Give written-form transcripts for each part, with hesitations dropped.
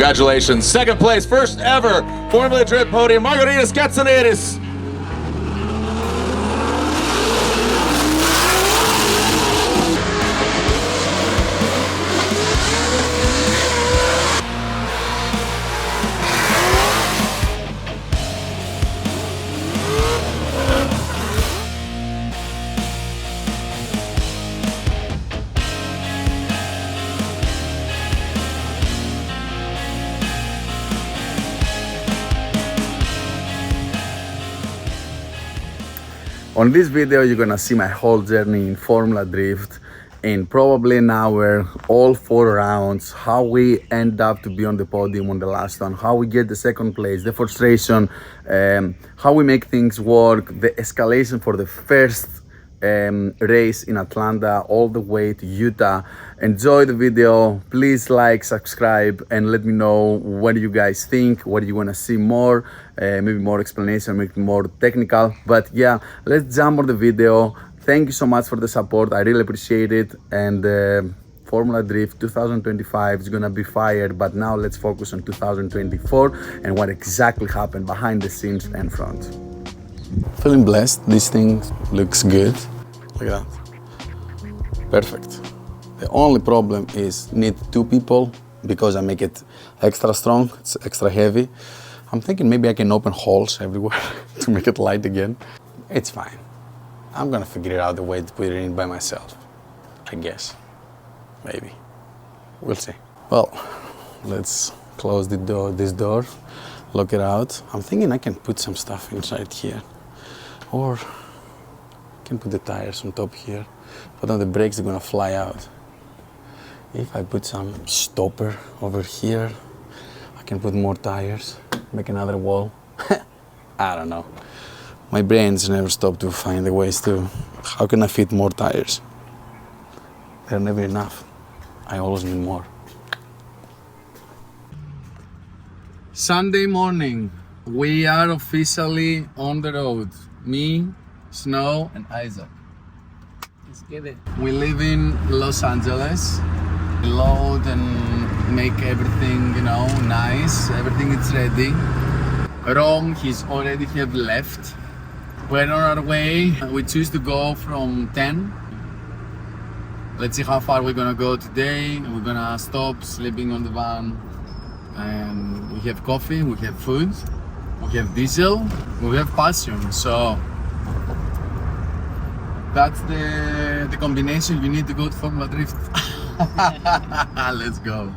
Congratulations. Second place, first ever Formula Drift podium, Margaritis Katsanidis. On this video, you're gonna see my whole journey in Formula Drift in probably an hour, all 4 rounds, how we end up to be on the podium on the last one, how we get the second place, the frustration, how we make things work, the escalation for the first race in Atlanta all the way to Utah. Enjoy the video, please like, subscribe, and let me know what you guys think, what you want to see more, maybe more explanation, maybe more technical. But yeah, let's jump on the video. Thank you so much for the support, I really appreciate it. And Formula Drift 2025 is gonna be fired, but now let's focus on 2024 and what exactly happened behind the scenes and front. Feeling blessed, this thing looks good. Look at that. Perfect. The only problem is need 2 people because I make it extra strong, it's extra heavy. I'm thinking maybe I can open holes everywhere to make it light again. It's fine. I'm gonna figure out the way to put it in by myself, I guess. Maybe. We'll see. Well, let's close this door, lock it out. I'm thinking I can put some stuff inside here. Or I can put the tires on top here, but then the brakes are gonna fly out. If I put some stopper over here, I can put more tires, make another wall. I don't know. My brains never stop to find the ways to, how can I fit more tires? They're never enough. I always need more. Sunday morning, we are officially on the road. Me, Snow, and Isaac. Let's get it. We live in Los Angeles. We load and make everything, nice. Everything is ready. Rome, he's already have left. We're on our way. We choose to go from 10. Let's see how far we're gonna go today. We're gonna stop sleeping on the van. And we have coffee, we have food. We have diesel, we have passion, so that's the combination you need to go to Formula Drift. Let's go.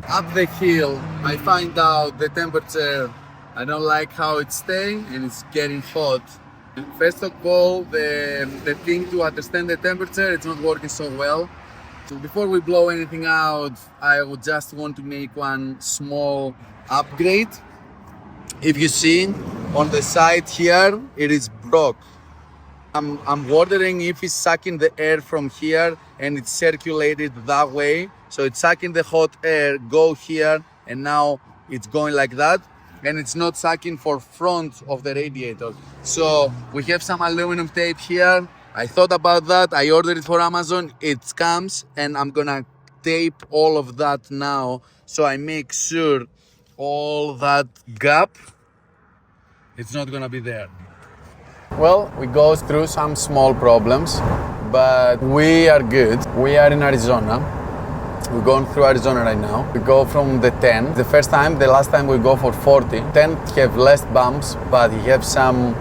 Up the hill, I find out the temperature, I don't like how it's staying and it's getting hot. First of all, the thing to understand the temperature, it's not working so well. So before we blow anything out, I would just want to make one small upgrade. If you see on the side here, it is broke. I'm wondering if it's sucking the air from here and it's circulated that way. So it's sucking the hot air, go here, and now it's going like that. And it's not sucking for front of the radiator. So we have some aluminum tape here. I thought about that, I ordered it for Amazon, it comes, and I'm gonna tape all of that now. So I make sure all that gap, it's not gonna be there. Well, we go through some small problems, but we are good. We are in Arizona. We're going through Arizona right now. We go from the 10. The last time we go for 40. 10 have less bumps, but you have some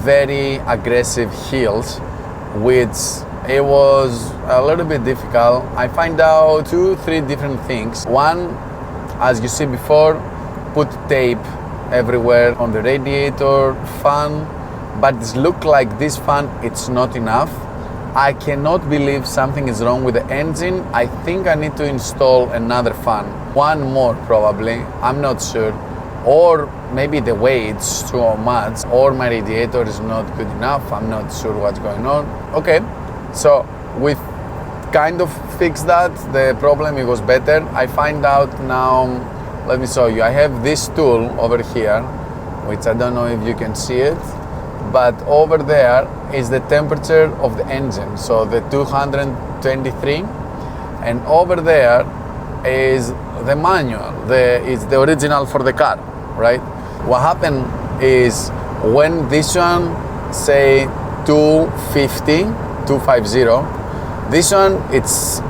very aggressive hills, which it was a little bit difficult. I find out 2-3 different things. One, as you see before, put tape everywhere on the radiator, fan, but it looks like this fan, it's not enough. I cannot believe something is wrong with the engine. I think I need to install another fan. One more probably, I'm not sure. Or maybe the weight's too much, or my radiator is not good enough. I'm not sure what's going on. Okay, so we kind of fixed that. The problem, it was better. I find out now, let me show you. I have this tool over here, which I don't know if you can see it, but over there is the temperature of the engine. So the 223, and over there is the manual. It's the original for the car, right? What happened is when this one say 250, this one it's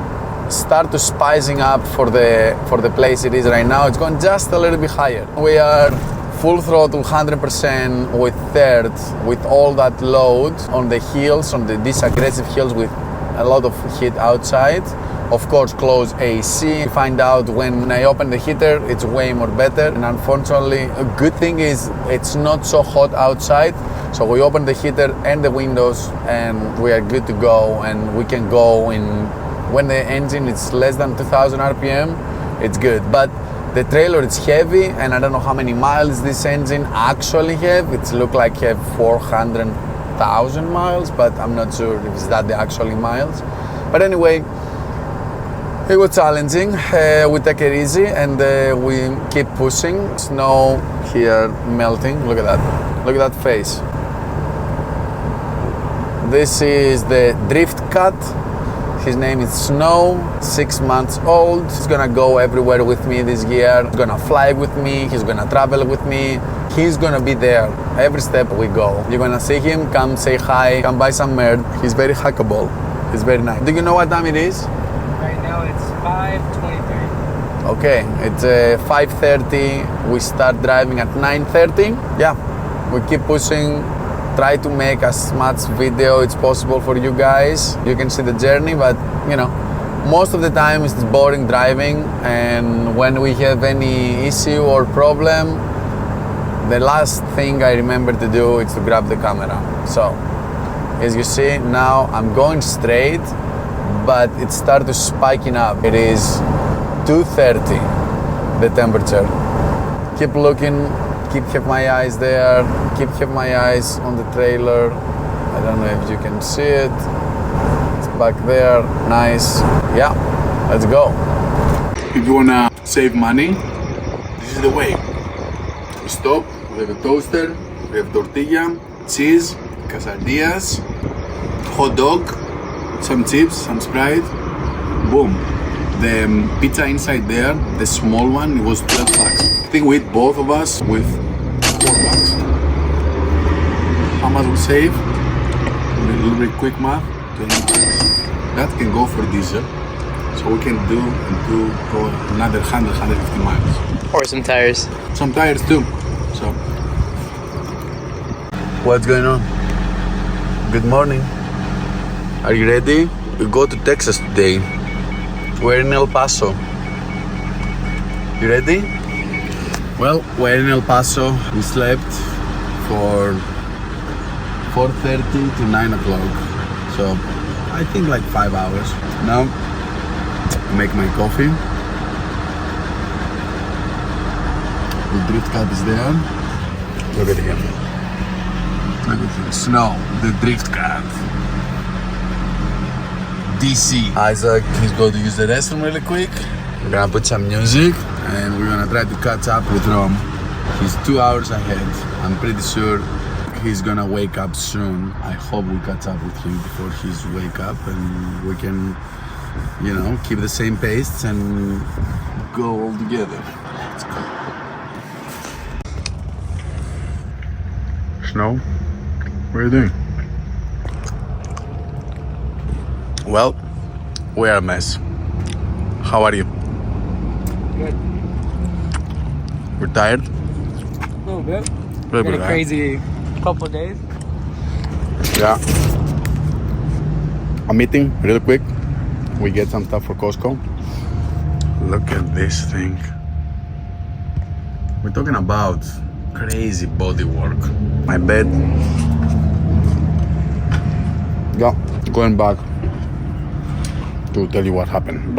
start to spicing up for the place it is right now. It's going just a little bit higher. We are full throttle, 100% with third, with all that load on the hills, on these aggressive hills with a lot of heat outside. Of course, close AC. Find out when I open the heater, it's way more better. And unfortunately, a good thing is it's not so hot outside. So we open the heater and the windows and we are good to go. And we can go when the engine is less than 2000 RPM, it's good. But the trailer is heavy and I don't know how many miles this engine actually have. It looks like have 400,000 miles, but I'm not sure if it's that the actually miles. But anyway, it was challenging. We take it easy and we keep pushing. Snow here melting. Look at that. Look at that face. This is the drift cat. His name is Snow, 6 months old. He's gonna go everywhere with me this year. He's gonna fly with me. He's gonna travel with me. He's gonna be there every step we go. You're gonna see him, come say hi, come buy some merd. He's very hackable. He's very nice. Do you know what time it is? Right now it's 5:23. Okay, it's 5:30. We start driving at 9:30. Yeah, we keep pushing. Try to make as much video as possible for you guys. You can see the journey, but you know, most of the time it's boring driving. And when we have any issue or problem, the last thing I remember to do is to grab the camera. So, as you see, now I'm going straight, but it started spiking up. It is 2:30, the temperature. Keep looking. Keep have my eyes there, keep have my eyes on the trailer. I don't know if you can see it. It's back there, nice. Yeah, let's go. If you wanna save money, this is the way. We stop, we have a toaster, we have tortilla, cheese, quesadillas, hot dog, some chips, some Sprite, boom. The pizza inside there, the small one, it was 12 bucks. I think we eat both of us with 4 bucks. How much we save? A little bit quick math, 20 bucks. That can go for diesel. So we can go another 100, 150 miles. Or some tires. Some tires too. So, what's going on? Good morning. Are you ready? We go to Texas today. We're in El Paso. You ready? Well, we're in El Paso. We slept for 4:30 to 9 o'clock. So I think like 5 hours. Now I make my coffee. The drift cat is there. Look at him. Look at him. Snow, the drift cat. DC. Isaac, he's going to use the restroom really quick. We're gonna put some music and we're gonna try to catch up with Rom. He's 2 hours ahead. I'm pretty sure he's gonna wake up soon. I hope we catch up with him before he's wake up and we can, you know, keep the same pace and go all together. Let's go. Snow, what are you doing? Well, we are a mess. How are you? Good. We're tired? A little bit. Little Been bit, a right? crazy couple of days. Yeah. I'm eating real quick. We get some stuff for Costco. Look at this thing. We're talking about crazy body work. My bed. Yeah, going back to tell you what happened.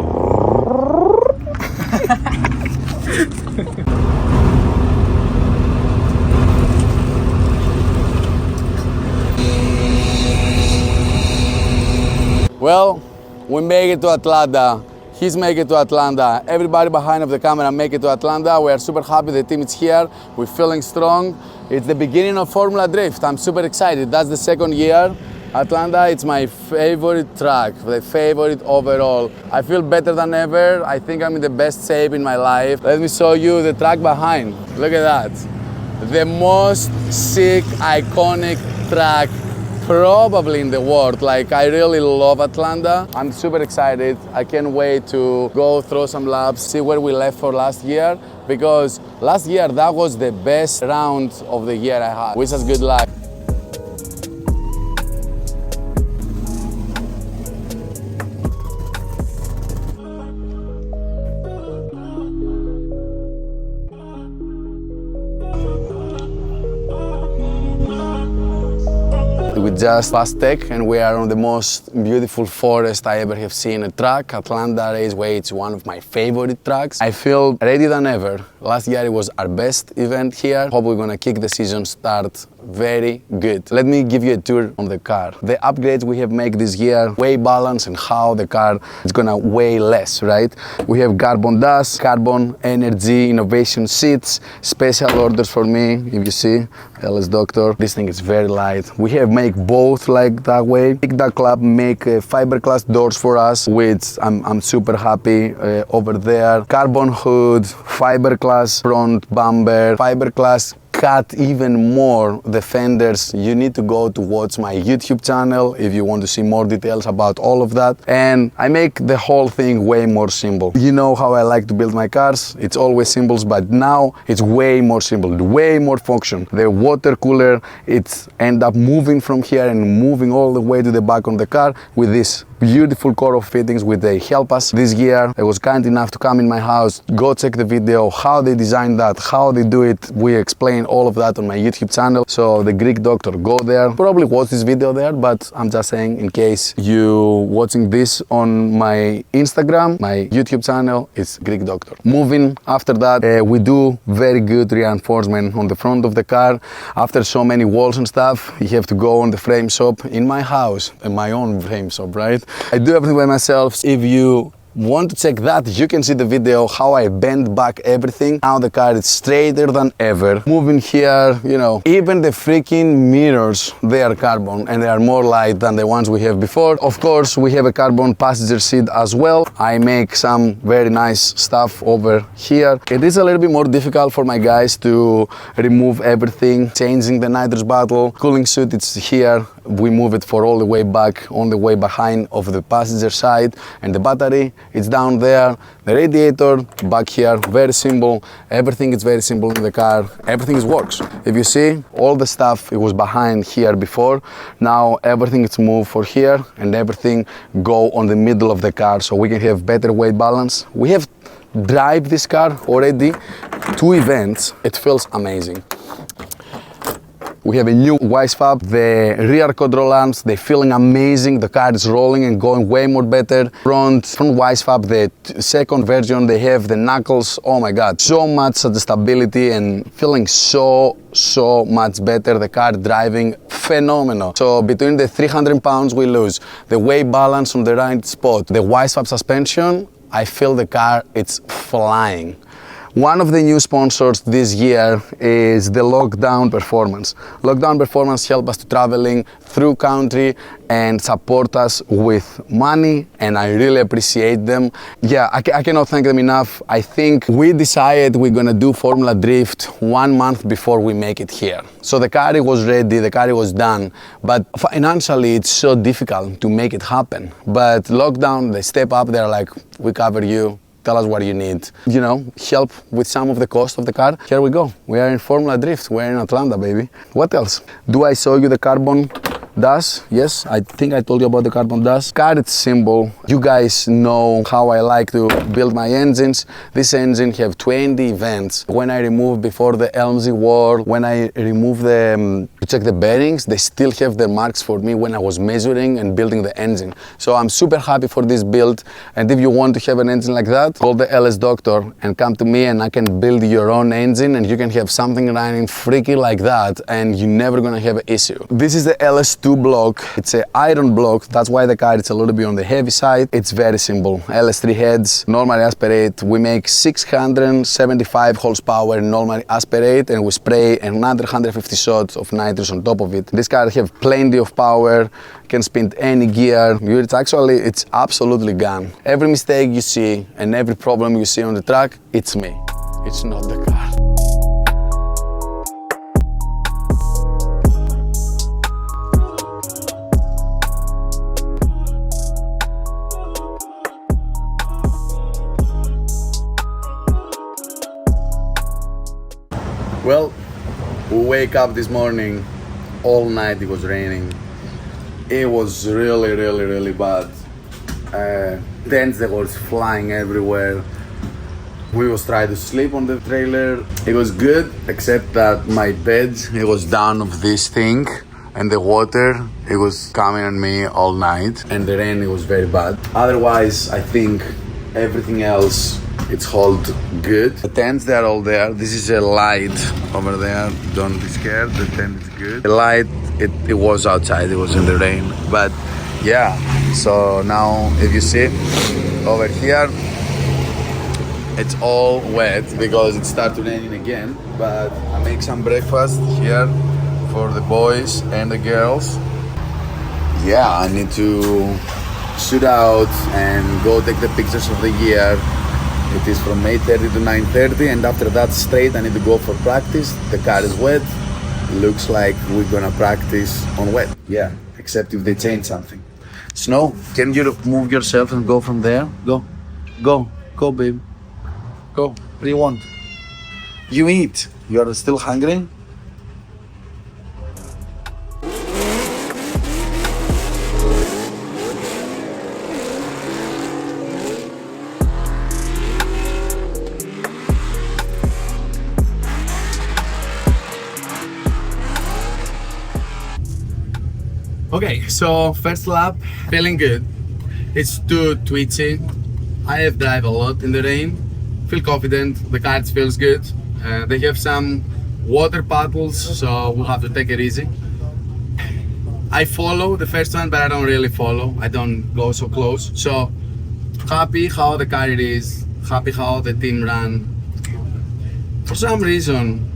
Well, we make it to Atlanta. He's make it to Atlanta. Everybody behind of the camera make it to Atlanta. We are super happy the team is here. We're feeling strong. It's the beginning of Formula Drift. I'm super excited. That's the second year. Atlanta, it's my favorite track, the favorite overall. I feel better than ever. I think I'm in the best shape in my life. Let me show you the track behind. Look at that. The most sick, iconic track probably in the world. Like, I really love Atlanta. I'm super excited. I can't wait to go through some laps, see where we left for last year, because last year that was the best round of the year I had. Wish us good luck. We just passed Tech and we are on the most beautiful forest I ever have seen a track. Atlanta Raceway is one of my favorite tracks. I feel ready than ever. Last year it was our best event here. Hope we're gonna kick the season start very good. Let me give you a tour on the car. The upgrades we have made this year, weigh balance and how the car is gonna weigh less, right? We have carbon dash, carbon energy, innovation seats, special orders for me, if you see, LS Doctor. This thing is very light. We have made both like that way. Pick that club, make fiberglass doors for us, which I'm super happy over there. Carbon hood, fiberglass front bumper, fiberglass cut even more the fenders. You need to go to watch my YouTube channel if you want to see more details about all of that. And I make the whole thing way more simple. You know how I like to build my cars. It's always symbols, but now it's way more simple, way more function. The water cooler, it's end up moving from here and moving all the way to the back of the car with this beautiful core of fittings which they help us. This year I was kind enough to come in my house, go check the video, how they designed that, how they do it. We explain all of that on my YouTube channel. So the Greek Doctor, go there. Probably watch this video there, but I'm just saying in case you watching this on my Instagram, my YouTube channel is Greek Doctor. Moving after that, we do very good reinforcement on the front of the car. After so many walls and stuff, you have to go on the frame shop in my house, in my own frame shop, right? I do everything by myself. If you want to check that, you can see the video how I bend back everything. Now the car is straighter than ever. Moving here, you know, even the freaking mirrors, they are carbon and they are more light than the ones we have before. Of course, we have a carbon passenger seat as well. I make some very nice stuff over here. It is a little bit more difficult for my guys to remove everything, changing the nitrous bottle. Cooling suit, it's here. We move it for all the way back, on the way behind of the passenger side, and the battery, it's down there. The radiator back here, very simple. Everything is very simple in the car. Everything works. If you see, all the stuff, it was behind here before. Now everything is moved for here and everything go on the middle of the car so we can have better weight balance. We have drive this car already 2 events. It feels amazing. We have a new Wisefab, the rear control arms, they're feeling amazing. The car is rolling and going way more better. Front Wisefab, the second version, they have the knuckles. Oh my God, so much stability and feeling so much better. The car driving phenomenal. So between the 300 pounds we lose, the weight balance on the right spot, the Wisefab suspension, I feel the car, it's flying. One of the new sponsors this year is the Lockdown Performance. Lockdown Performance help us to traveling through country and support us with money, and I really appreciate them. Yeah, I cannot thank them enough. I think we decided we're gonna do Formula Drift 1 month before we make it here. So the car was ready, the car was done, but financially it's so difficult to make it happen. But Lockdown, they step up, they're like, we cover you. Tell us what you need. You know, help with some of the cost of the car. Here we go. We are in Formula Drift. We're in Atlanta, baby. What else? Do I show you the carbon dash? Yes, I think I told you about the carbon dash. Car, it's simple. You guys know how I like to build my engines. This engine have 20 events. When I remove before the LMZ war, when I remove the, to check the bearings, they still have their marks for me when I was measuring and building the engine. So I'm super happy for this build. And if you want to have an engine like that, call the LS Doctor and come to me and I can build your own engine and you can have something running freaky like that and you're never gonna have an issue. This is the LS LS2 block. It's an iron block. That's why the car is a little bit on the heavy side. It's very simple. LS3 heads, normally aspirate. We make 675 horsepower normally aspirate, and we spray another 150 shots of nitrous on top of it. This car have plenty of power, can spin any gear. It's absolutely gone. Every mistake you see and every problem you see on the track, it's me. It's not the car. Well, we wake up this morning, all night it was raining. It was really bad. Tents that was flying everywhere. We was trying to sleep on the trailer. It was good, except that my bed, it was down of this thing, and the water, it was coming on me all night, and the rain, it was very bad. Otherwise, I think everything else, it's hold good. The tents, they're all there. This is a light over there. Don't be scared, the tent is good. The light, it was outside, it was in the rain. But yeah, so now if you see over here, it's all wet because it started raining again. But I make some breakfast here for the boys and the girls. Yeah, I need to shoot out and go take the pictures of the year. It is from 8:30 to 9:30, and after that straight I need to go for practice. The car is wet. Looks like we're gonna practice on wet. Yeah, except if they change something. Snow, can you move yourself and go from there? Go, babe. Go. What do you want? You eat. You are still hungry? Okay, so first lap, feeling good. It's too twitchy. I have drive a lot in the rain. Feel confident, the car feels good. They have some water puddles, so we'll have to take it easy. I follow the first one, but I don't really follow. I don't go so close. So happy how the car it is, happy how the team ran. For some reason,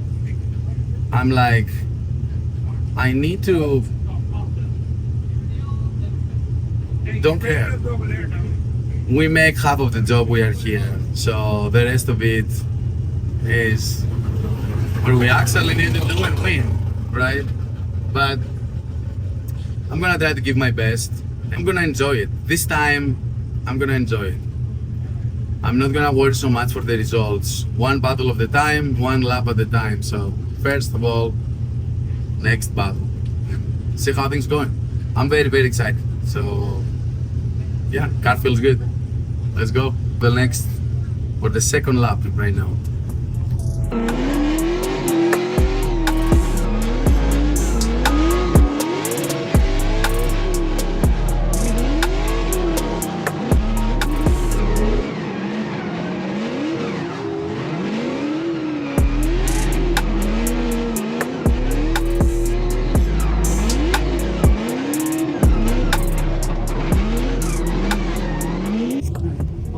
I'm like, I need to, don't care. We make half of the job we are here, so the rest of it is where we actually need to do and win, right? But I'm gonna try to give my best. I'm gonna enjoy it. This time, I'm gonna enjoy it. I'm not gonna worry so much for the results. One battle of the time, one lap at a time. So first of all, next battle. See how things going. I'm very excited. So yeah, car feels good. Let's go. The next, for the second lap right now.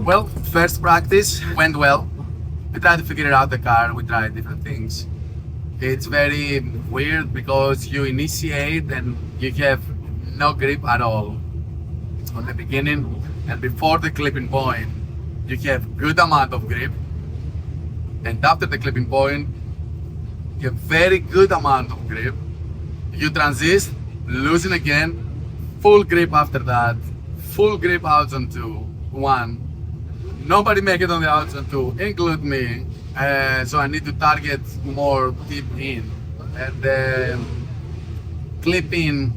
Well, first practice went well. We tried to figure out the car, we tried different things. It's very weird because you initiate and you have no grip at all on the beginning, and before the clipping point you have good amount of grip, and after the clipping point you have very good amount of grip. You transit, losing again, full grip after that, full grip out on 2, 1. Nobody make it on the outside too, include me. So I need to target more deep in. And then clip in,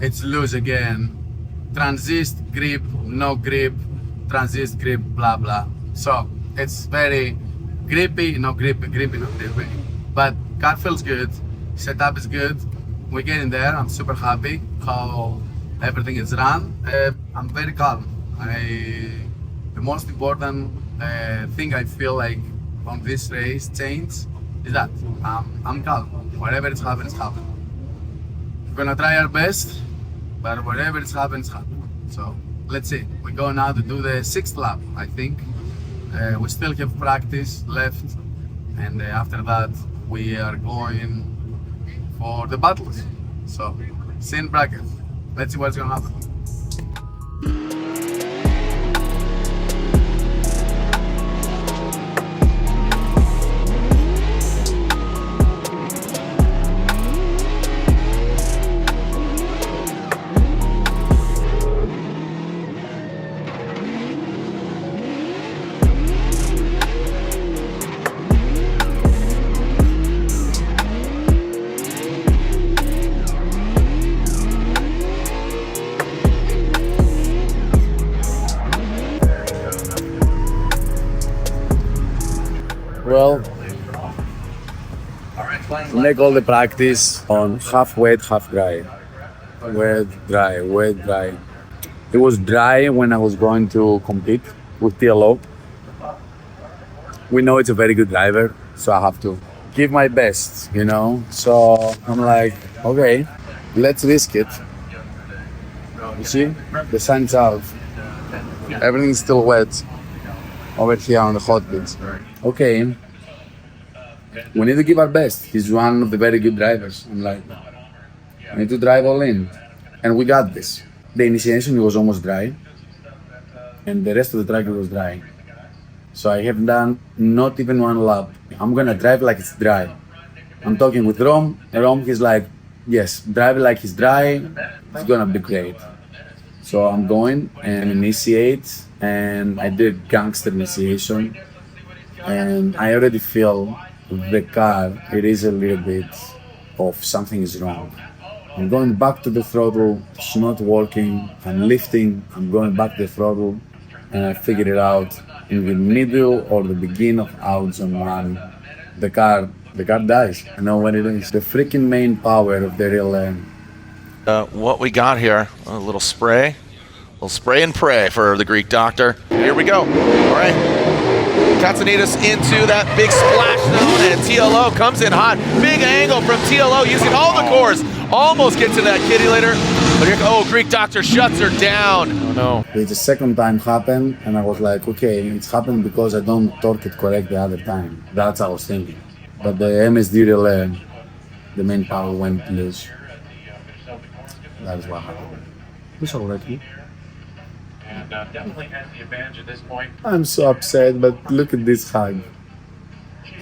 it's loose again. Transist, grip, no grip, transist, grip, blah, blah. So it's very grippy, no grippy, grippy, no grippy. But car feels good, setup is good. We're getting there, I'm super happy how everything is run. I'm very calm. The most important thing I feel like on this race change is that I'm calm. Whatever is happening, it's happening. We're gonna try our best, but whatever happens, happens. So let's see. We go now to do the 6th lap, I think. We still have practice left, and after that we are going for the battles. So, see in bracket. Let's see what's gonna happen. Well, we make all the practice on half wet, half dry. Wet, dry, wet, dry. It was dry when I was going to compete with TLO. We know it's a very good driver, so I have to give my best, you know? So I'm like, okay, let's risk it. You see, the sun's out. Everything's still wet over here on the hot bits. Okay, we need to give our best. He's one of the very good drivers. I'm like, we need to drive all in. And we got this. The initiation was almost dry, and the rest of the track was dry. So I have done not even one lap. I'm gonna drive like it's dry. I'm talking with Rom, and Rom is like, yes, drive like it's dry, it's gonna be great. So I'm going and initiate, and I did gangster initiation. And I already feel the car, it is a little bit of something is wrong. I'm going back to the throttle, it's not working, I'm lifting, I'm going back to the throttle, and I figured it out in the middle or the beginning of out zone 1, the car dies. I know what it is. The freaking main power of the real What we got here, a little spray and pray for the Greek doctor. Here we go. All right. Katsanidis into that big splash zone, and TLO comes in hot. Big angle from TLO using all the cores. Almost get to that kitty later. But here, oh, Greek doctor shuts her down. Oh no. The second time happened, and I was like, okay, it's happened because I don't torque it correct the other time. That's what I was thinking. But the MSD relay, the main power went loose. That is what happened. It's alright. Definitely has the advantage at this point. I'm so upset, but look at this hug.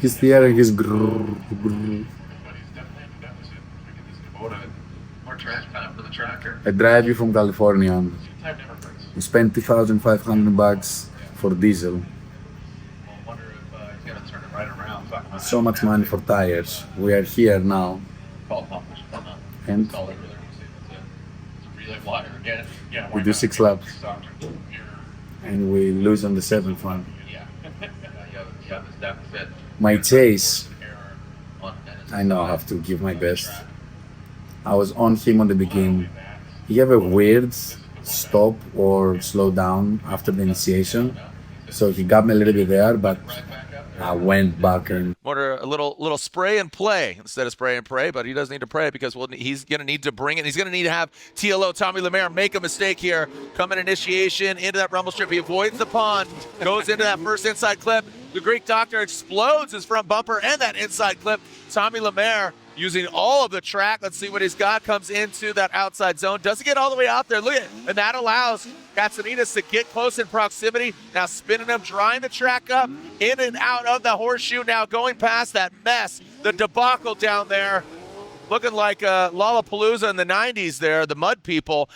He's there and he's grrr. More trash time for the tracker. I drive you from California. We spent $2,500 for diesel. Wonder if he's gonna turn it right around. So much money for tires. We are here now. And we do 6 laps. And we lose on the 7th one. My chase, I know I have to give my best. I was on him on the beginning. He have a weird stop or slow down after the initiation. So he got me a little bit there, but I went back and Order a little spray and play instead of spray and pray, but he doesn't need to pray because he's going to need to bring it. He's going to need to have TLO, Tommy Lemaire, make a mistake here. Come in initiation into that rumble strip. He avoids the pond, goes into that first inside clip. The Greek doctor explodes his front bumper and that inside clip. Tommy Lemaire using all of the track. Let's see what he's got. Comes into that outside zone. Doesn't get all the way out there. Look at it. And that allows Katsanidis to get close in proximity. Now spinning him, drying the track up, in and out of the horseshoe. Now going past that mess, the debacle down there. Looking like Lollapalooza in the 90s there, the mud people.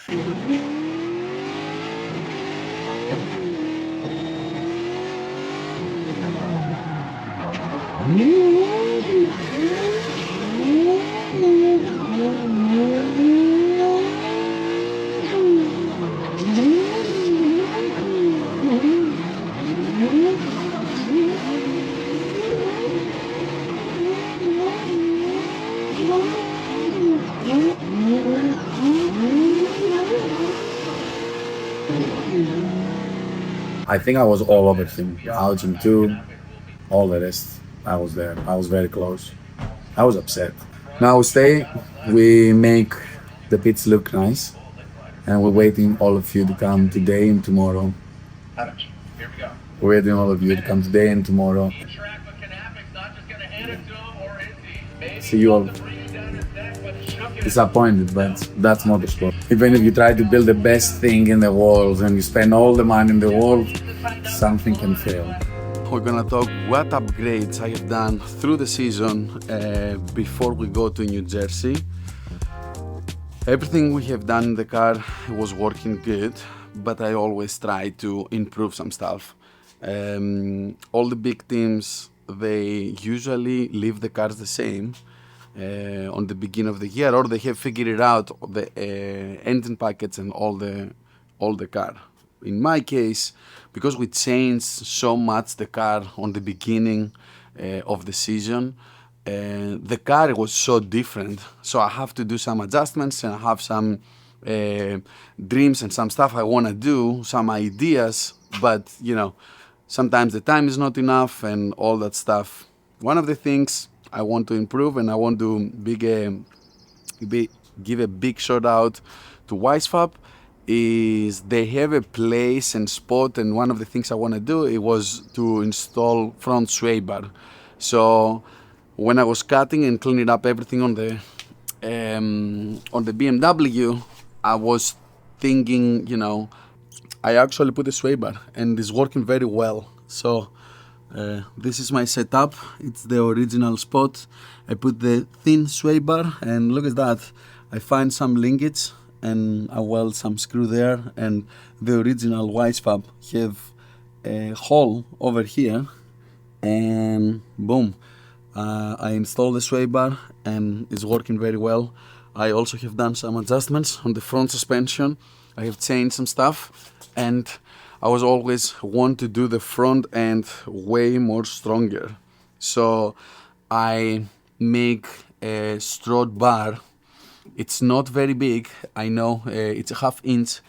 I think I was all over him. Algin too, all the rest. I was there. I was very close. I was upset. Now we stay. We make The pits look nice, and we're waiting all of you to come today and tomorrow. Here we go. We're waiting all of you to come today and tomorrow. Track what can happen. He's not just going to hand it to him, or is he? Maybe See you all disappointed, but that's motorsport. Even if you try to build the best thing in the world and you spend all the money in the world, something can fail. We're gonna talk what upgrades I have done through the season before we go to New Jersey. Everything we have done in the car was working good, but I always try to improve some stuff. All the big teams, they usually leave the cars the same on the beginning of the year, or they have figured out the engine packets and all the car. In my case, because we changed so much the car on the beginning of the season, the car was so different. So I have to do some adjustments, and I have some dreams and some stuff I want to do, some ideas, but you know, sometimes the time is not enough and all that stuff. One of the things I want to improve, and I want to give a big shout out to Wisefab, is they have a place and spot, and one of the things I want to do, it was to install front sway bar. So when I was cutting and cleaning up everything on the BMW, I was thinking, you know, I actually put a sway bar and it's working very well. So this is my setup. It's the original spot. I put the thin sway bar, and look at that. I find some linkage and I weld some screw there, and the original Wisefab have a hole over here, and boom, I installed the sway bar and it's working very well. I also have done some adjustments on the front suspension. I have changed some stuff, and I was always want to do the front end way more stronger. So I make a strut bar. It's not very big, I know, it's a ½ inch,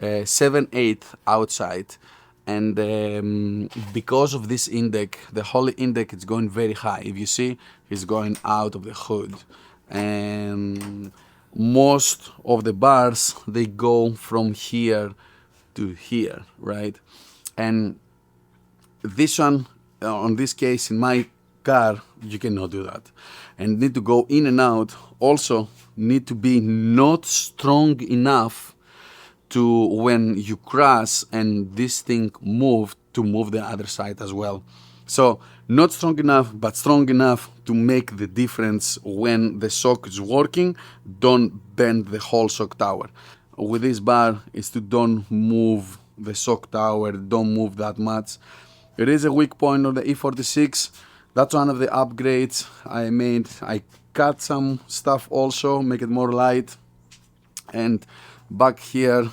7/8 outside, and because of this index, the whole index is going very high. If you see, it's going out of the hood, and most of the bars, they go from here to here, right? And this one, on this case, in my car, you cannot do that, and need to go in and out. Also need to be not strong enough to, when you crash and this thing move, to move the other side as well. So not strong enough, but strong enough to make the difference when the shock is working. Don't bend the whole shock tower. With this bar is to don't move the shock tower, don't move that much. It is a weak point on the E46. That's one of the upgrades I made. I cut some stuff also, make it more light. And back here,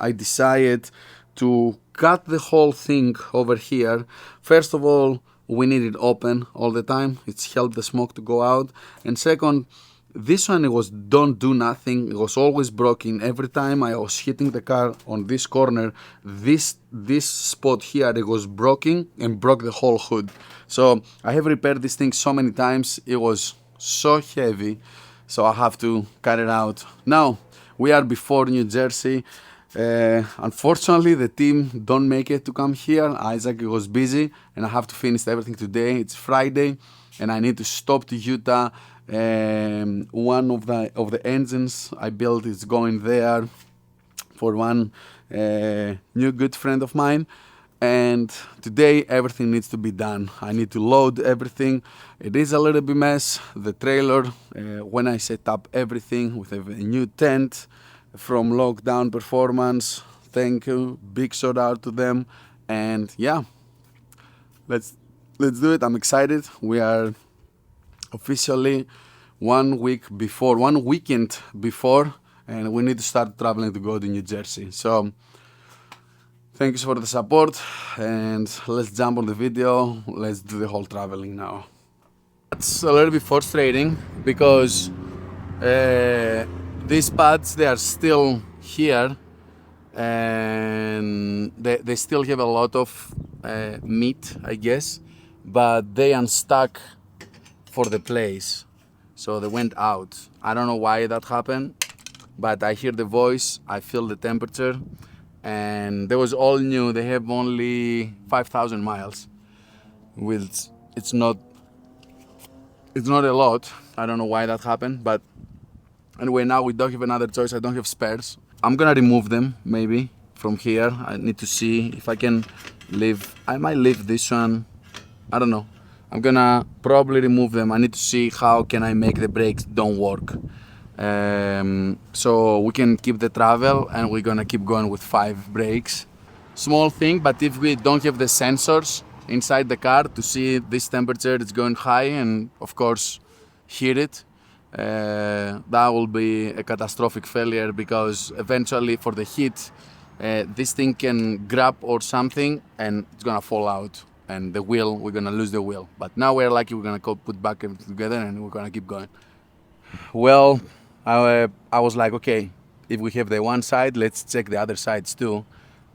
I decided to cut the whole thing over here. First of all, we need it open all the time. It's helped the smoke to go out. And second, this one, it was don't do nothing. It was always broken. Every time I was hitting the car on this corner, this spot here, it was broken and broke the whole hood. So I have repaired this thing so many times. It was so heavy, so I have to cut it out. Now we are before New Jersey. Unfortunately, the team don't make it to come here. Isaac was busy, and I have to finish everything today. It's Friday, and I need to stop to Utah. One of the engines I built is going there for one new good friend of mine. And today everything needs to be done. I need to load everything. It is a little bit mess. The trailer, when I set up everything with a new tent from Lockdown Performance, thank you, big shout out to them. And yeah, let's do it. I'm excited. We are officially 1 weekend before, and we need to start traveling to go to New Jersey. So thank you for the support, and let's jump on the video. Let's do the whole traveling now. It's a little bit frustrating because these pads, they are still here, and they still have a lot of meat, I guess, but they unstuck for the place, so they went out. I don't know why that happened, but I hear the voice, I feel the temperature, and that was all new. They have only 5,000 miles, which it's not a lot. I don't know why that happened, but anyway, now we don't have another choice. I don't have spares. I'm gonna remove them maybe from here. I need to see if I can leave. I might leave this one. I don't know. I'm gonna probably remove them. I need to see how can I make the brakes don't work. So we can keep the travel and we're gonna keep going with 5 brakes. Small thing, but if we don't have the sensors inside the car to see this temperature it's going high and of course heat it, that will be a catastrophic failure, because eventually for the heat this thing can grab or something and it's gonna fall out, and the wheel, we're gonna lose the wheel. But now we're lucky, we're gonna put back everything together and we're gonna keep going. Well, I was like, okay, if we have the one side, let's check the other sides too.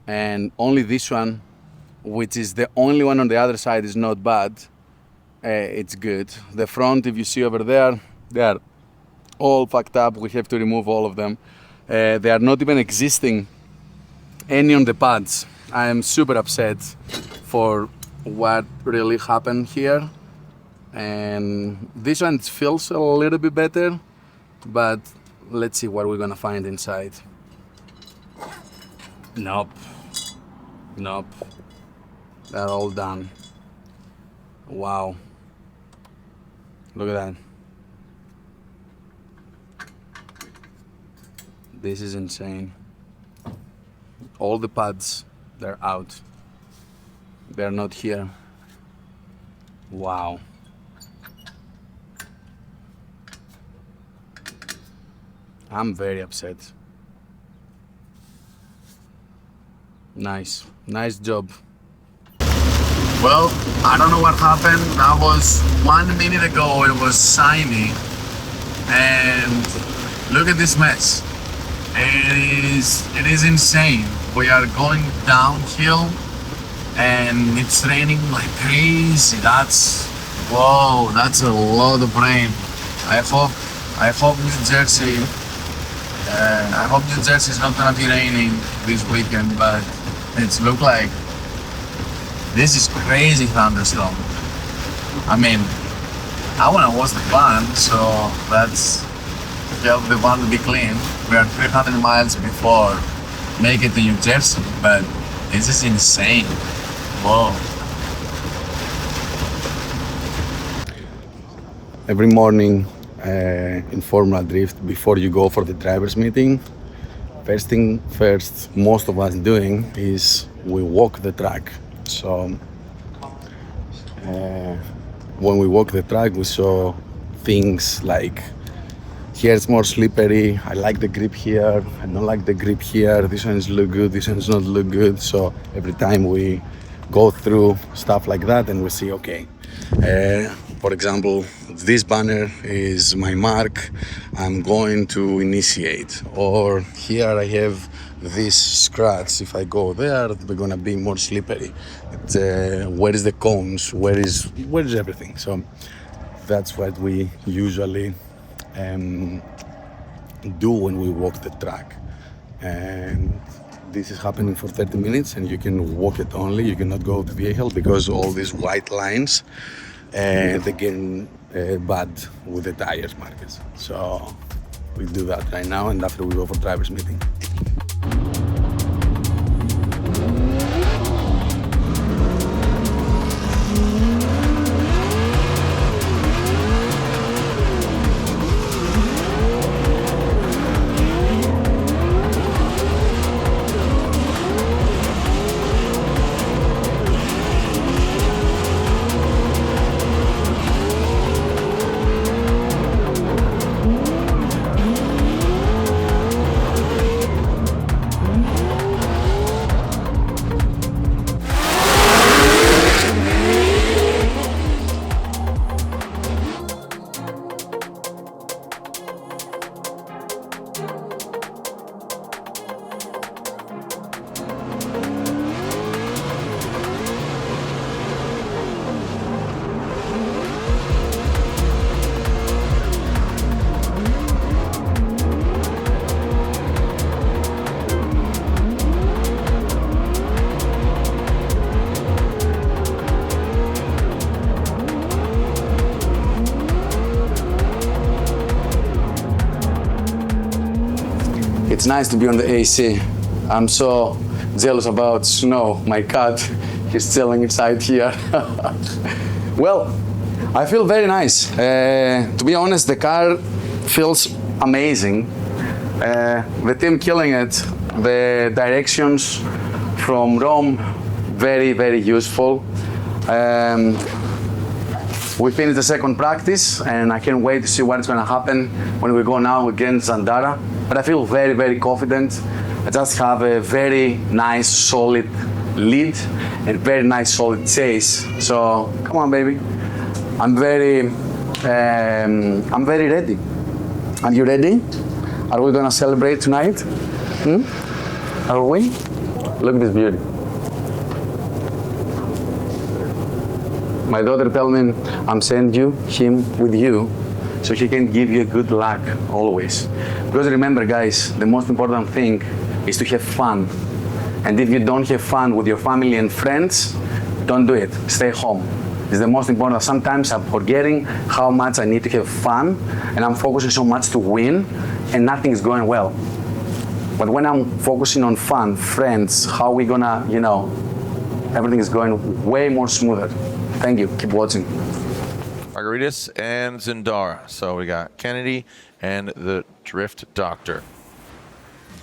And only this one, which is the only one on the other side, is not bad. It's good. The front, if you see over there, they are all fucked up. We have to remove all of them. They are not even existing any on the pads. I am super upset for what really happened here. And this one feels a little bit better, but let's see what we're gonna find inside. Nope. They're all done. Wow. Look at that. This is insane. All the pads, they're out. They're not here. Wow. I'm very upset. Nice job. Well, I don't know what happened. That was 1 minute ago, it was shiny. And look at this mess. It is insane. We are going downhill and it's raining like crazy. That's a lot of rain. I hope New Jersey is not gonna be raining this weekend, but it's look like this is crazy thunderstorm. I mean, I wanna wash the van, so let's help the van to be clean. We are 300 miles before make it to New Jersey, but this is insane. Whoa. Every morning in Formula Drift, before you go for the drivers meeting, first thing first, most of us doing is we walk the track. So when we walk the track, we saw things like, here it's more slippery, I like the grip here, I don't like the grip here, this one's look good, this one's not look good. So every time we go through stuff like that and we see, okay, for example, this banner is my mark, I'm going to initiate. Or here I have this scratch, if I go there, we're gonna be more slippery. Where is the cones, where is everything? So that's what we usually do when we walk the track. And this is happening for 30 minutes and you can walk it only, you cannot go to the vehicle because all these white lines, they get bad with the tires markers. So we do that right now and after we go for driver's meeting. It's nice to be on the AC. I'm so jealous about Snow, my cat. He's chilling inside here. Well, I feel very nice. To be honest, the car feels amazing. The team killing it. The directions from Rome, very, very useful. We finished the second practice and I can't wait to see what's going to happen when we go now against Zandara. But I feel very, very confident. I just have a very nice, solid lead and very nice, solid chase. So come on, baby. I'm very ready. Are you ready? Are we going to celebrate tonight? Are we? Look at this beauty. My daughter told me I'm sending him with you so he can give you good luck always. Because remember guys, the most important thing is to have fun. And if you don't have fun with your family and friends, don't do it. Stay home. It's the most important. Sometimes I'm forgetting how much I need to have fun and I'm focusing so much to win and nothing is going well. But when I'm focusing on fun, friends, how we gonna, everything is going way more smoother. Thank you. Keep watching. Margaritis and Zandara. So we got Kennedy and the Drift Doctor.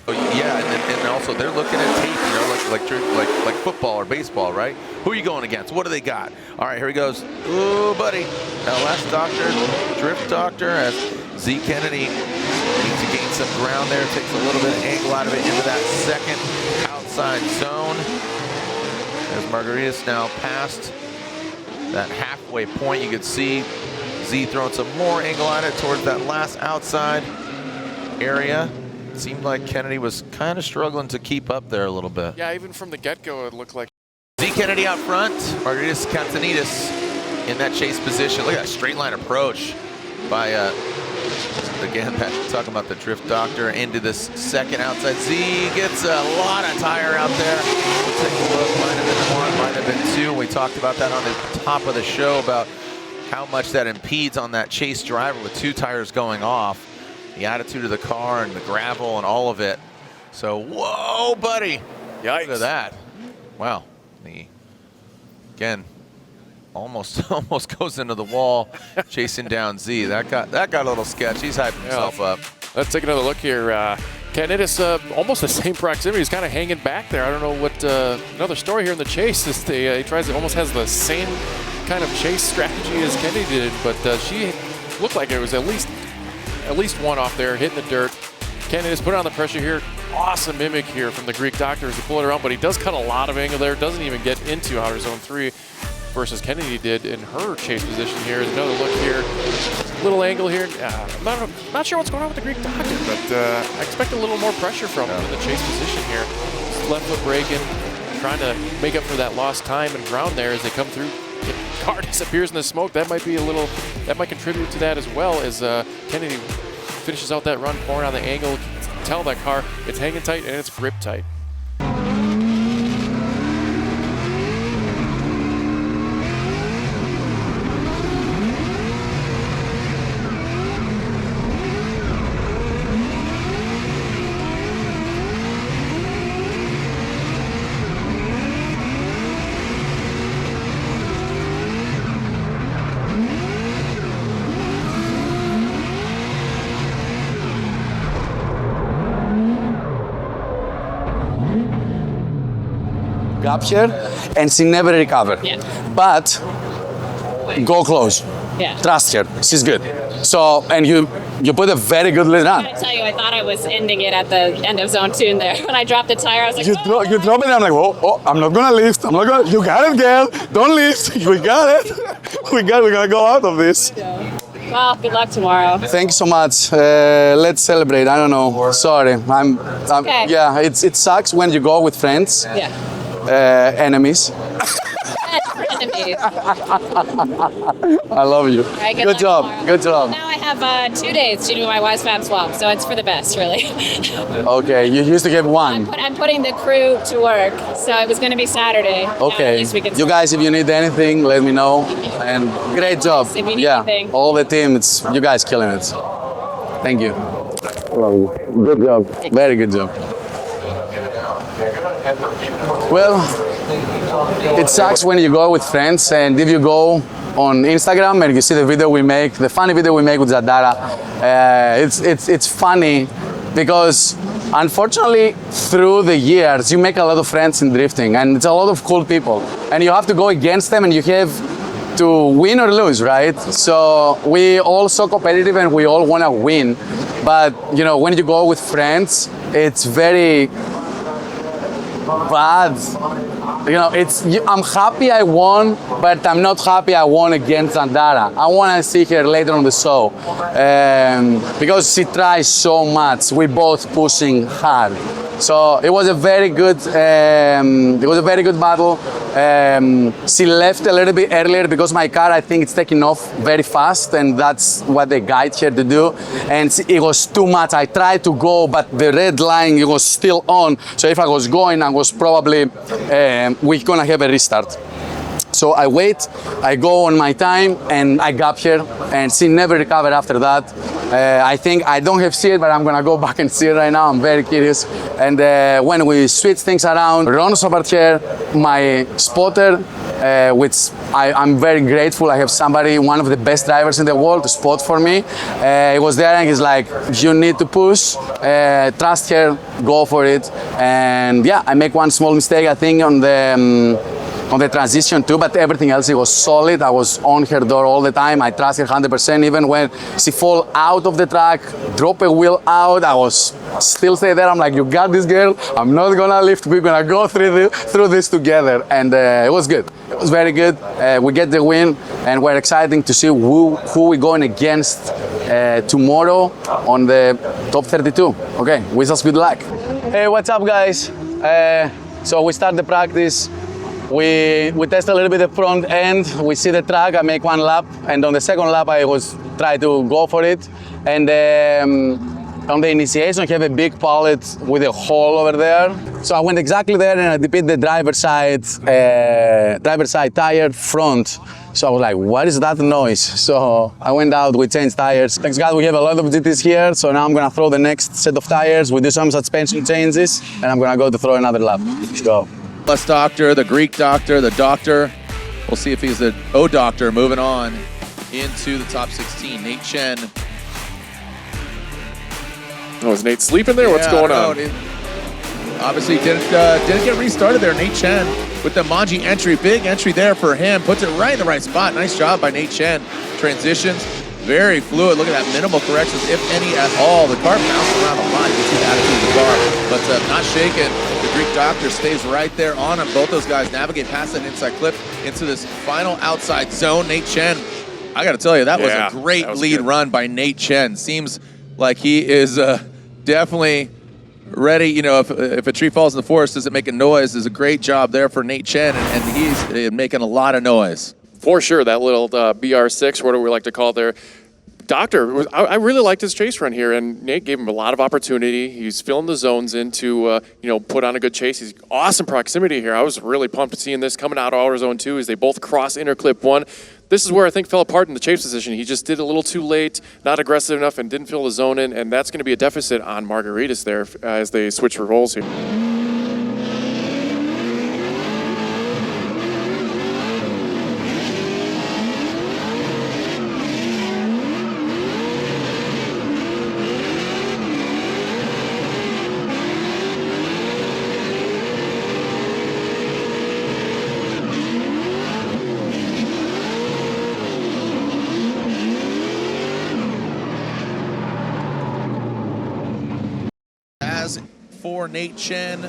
Oh, yeah, and also they're looking at tape, like football or baseball, right? Who are you going against? What do they got? All right, here he goes. Ooh, buddy. Now last Doctor, Drift Doctor, as Z Kennedy needs to gain some ground there. Takes a little bit of angle out of it into that second outside zone. As Margaritis now past that halfway point, you could see Z throwing some more angle at it towards that last outside area. It seemed like Kennedy was kind of struggling to keep up there a little bit. Yeah, even from the get-go, it looked like. Z Kennedy out front, Margaritis Katsanidis in that chase position. Look at that straight line approach by, again, talking about the Drift Doctor into this second outside. Z gets a lot of tire out there. We'll take a look. Might have been one, might have been two. We talked about that on the top of the show about how much that impedes on that chase driver with two tires going off. The attitude of the car and the gravel and all of it. So, whoa, buddy. Yikes. Look at that. Wow. Again, almost goes into the wall, chasing down Z. That got a little sketch. He's hyping himself up. Let's take another look here. Katsanidis, almost the same proximity. He's kind of hanging back there. I don't know what another story here in the chase is. He tries to almost has the same kind of chase strategy as Kennedy did, but she looked like it was at least one off there, hitting the dirt. Katsanidis put on the pressure here. Awesome mimic here from the Greek Doctor as he pull it around, but he does cut a lot of angle there. Doesn't even get into outer zone 3 versus Kennedy did in her chase position here. There's another look here. Little angle here. I'm not sure what's going on with the Greek Doctor, but I expect a little more pressure from him in the chase position here. Left foot braking, trying to make up for that lost time and ground there as they come through. The car disappears in the smoke. That might contribute to that as well as Kennedy finishes out that run, pouring on the angle. Tell that car it's hanging tight and it's grip tight. Grab her and she never recover. Yeah. But go close. Yeah. Trust her. She's good. So, and you put a very good lead on. I gotta tell you, I thought I was ending it at the end of zone 2 in there. When I dropped the tire, I was like, You drop it, and I'm like, oh, I'm not gonna lift. You got it, girl. Don't lift. We got it. We're gonna go out of this. well, good luck tomorrow. Thank you so much. Let's celebrate. I don't know. Sorry. I'm okay. Yeah, it sucks when you go with friends. Yeah. Enemies. Enemies. I love you. Right, good job. tomorrow. Good job. Now I have 2 days to do my wise fab swap, so it's for the best, really. Okay, you used to have one. I'm putting the crew to work, so it was going to be Saturday. Okay. At least we could You guys, if you need anything, let me know. And great job. If you need yeah, anything. all the team, you guys killing it. Thank you. Good job. Very good job. Well, it sucks when you go with friends, and if you go on Instagram and you see the video we make, the funny video we make with Zandara, it's funny because unfortunately through the years you make a lot of friends in drifting, and it's a lot of cool people, and you have to go against them, and you have to win or lose, right? So we all so competitive and we all want to win, but you know, when you go with friends, it's very bad. You know, I'm happy I won, but I'm not happy I won against Zandara. I want to see her later on the show because she tries so much. We're both pushing hard. So it was a very good, battle. She left a little bit earlier because my car, I think, it's taking off very fast, and that's what they guide her to do. And it was too much. I tried to go, but the red line, it was still on. So if I was going, I was probably we're gonna have a restart. So I wait, I go on my time, and I gap her, and she never recovered after that. I think I don't have see it, but I'm gonna go back and see it right now. I'm very curious. And when we switch things around, Ron Sobarcher, my spotter, which I'm very grateful. I have somebody, one of the best drivers in the world, to spot for me. He was there and he's like, you need to push, trust her, go for it. And yeah, I make one small mistake, I think, on the transition too, but everything else, it was solid. I was on her door all the time. I trust her 100%. Even when she fall out of the track, drop a wheel out, I was still stay there. I'm like, you got this, girl. I'm not gonna lift. We're gonna go through this together. And it was good. It was very good. We get the win, and we're excited to see who we're going against tomorrow on the top 32. Okay, wish us good luck. Hey, what's up, guys? So we start the practice. We test a little bit the front end. We see the track. I make one lap, and on the second lap I was try to go for it. And on the initiation, I have a big pallet with a hole over there. So I went exactly there, and I deployed the driver's side tire front. So I was like, what is that noise? So I went out, we changed tires. Thanks God we have a lot of GTs here, so now I'm gonna throw the next set of tires. We do some suspension changes, and I'm gonna go to throw another lap. Let's go. Plus doctor, the Greek doctor, the doctor. We'll see if he's the O doctor. Moving on into the top 16. Nate Chen. Oh, is Nate sleeping there? What's going on? Obviously didn't get restarted there. Nate Chen with the Manji entry. Big entry there for him. Puts it right in the right spot. Nice job by Nate Chen. Transitions. Very fluid. Look at that. Minimal corrections, if any at all. The car bounced around a lot. You can see the attitude of the car, but not shaken. The Greek doctor stays right there on him. Both those guys navigate past that inside clip into this final outside zone. Nate Chen, I got to tell you, that was a great lead run by Nate Chen. Seems like he is definitely ready. You know, if a tree falls in the forest, does it make a noise? There's a great job there for Nate Chen, and he's making a lot of noise. For sure, that little BR6, what do we like to call there. Doctor, I really liked his chase run here, and Nate gave him a lot of opportunity. He's filling the zones in to put on a good chase. He's awesome proximity here. I was really pumped seeing this coming out of outer zone 2 as they both cross inner clip 1. This is where I think fell apart in the chase position. He just did a little too late, not aggressive enough, and didn't fill the zone in, and that's going to be a deficit on Margaritis there as they switch for roles here. For Nate Chen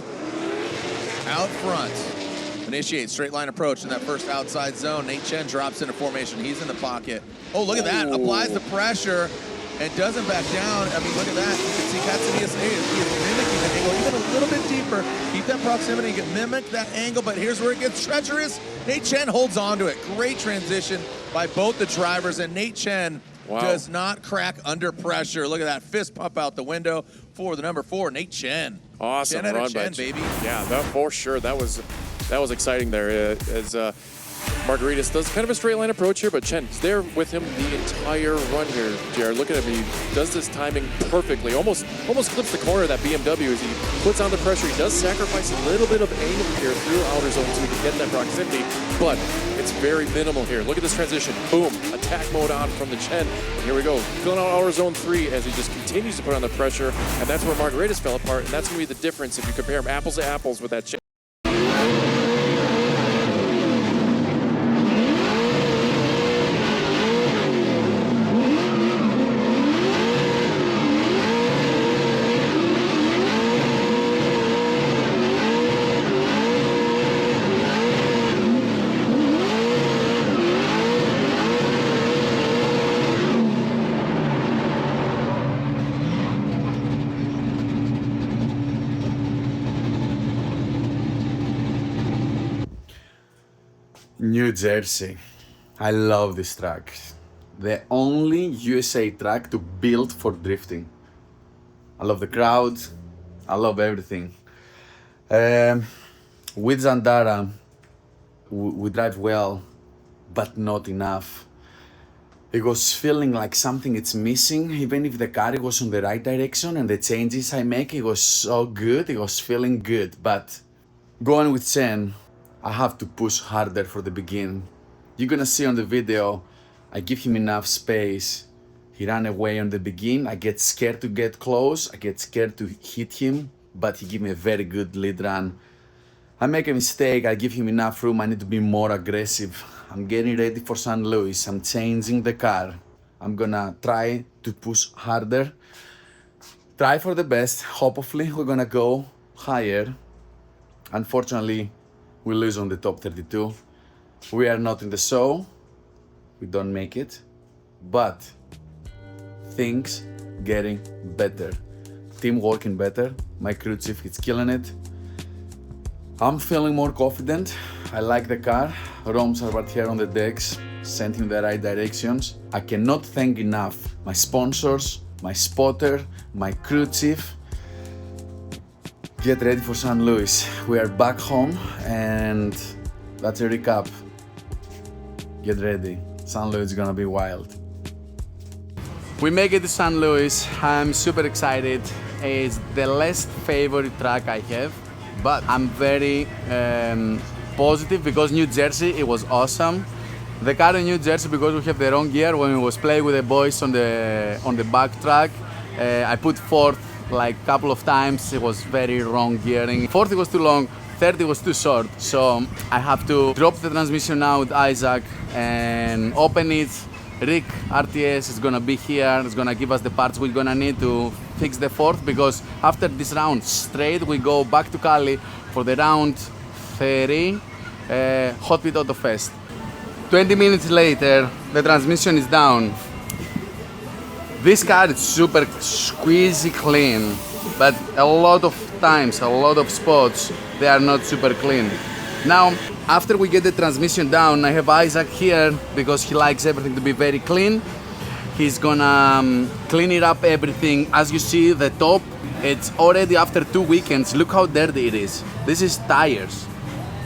out front. Initiate straight line approach in that first outside zone. Nate Chen drops into formation. He's in the pocket. Oh, look at that. Applies the pressure and doesn't back down. I mean, look at that. You can see Katsanidis is mimicking the angle even a little bit deeper. Keep that proximity. You can mimic that angle, but here's where it gets treacherous. Nate Chen holds on to it. Great transition by both the drivers, and Nate Chen does not crack under pressure. Look at that fist pump out the window for the number 4, Nate Chen. Awesome 10 out run of 10, by baby. Yeah, that for sure. That was exciting there. As Margaritis does kind of a straight line approach here, but Chen's there with him the entire run here. Jared, looking at me, does this timing perfectly. Almost clips the corner of that BMW as he puts on the pressure. He does sacrifice a little bit of angle here through outer zone 2 to get that proximity, but it's very minimal here. Look at this transition. Boom. Attack mode on from the Chen. And here we go. Filling out outer zone 3 as he just continues to put on the pressure, and that's where Margaritis fell apart, and that's going to be the difference if you compare him apples to apples with that Chen. New Jersey. I love this track. The only USA track to build for drifting. I love the crowd. I love everything. With Zandara, we drive well, but not enough. It was feeling like something is missing, even if the car was on the right direction and the changes I make, it was so good, it was feeling good. But going with Chen, I have to push harder for the begin. You're gonna see on the video, I give him enough space. He ran away on the begin. I get scared to get close. I get scared to hit him, but he gave me a very good lead run. I make a mistake. I give him enough room. I need to be more aggressive. I'm getting ready for St. Louis. I'm changing the car. I'm gonna try to push harder. Try for the best. Hopefully, we're gonna go higher. Unfortunately, we lose on the top 32. We are not in the show. We don't make it. But things getting better. Team working better. My crew chief is killing it. I'm feeling more confident. I like the car. Roms are right here on the decks, sending the right directions. I cannot thank enough my sponsors, my spotter, my crew chief. Get ready for St. Louis. We are back home, and that's a recap. Get ready. St. Louis is gonna be wild. We make it to St. Louis. I'm super excited. It's the least favorite track I have, but I'm very positive because New Jersey, it was awesome. The car in New Jersey, because we have the wrong gear, when we was playing with the boys on the back track, I put fourth like a couple of times. It was very wrong gearing. 40 was too long, 30 was too short, so I have to drop the transmission now with Isaac and open it. Rick RTS is gonna be here. It's gonna give us the parts we're gonna need to fix the fourth, because after this round straight we go back to Cali for the round 3 Hot Wheel Auto Fest. 20 minutes later, the transmission is down. This car is super squeezy clean, but a lot of times, a lot of spots, they are not super clean. Now, after we get the transmission down, I have Isaac here because he likes everything to be very clean. He's gonna clean it up everything. As you see, the top, it's already after 2 weekends. Look how dirty it is. This is tires,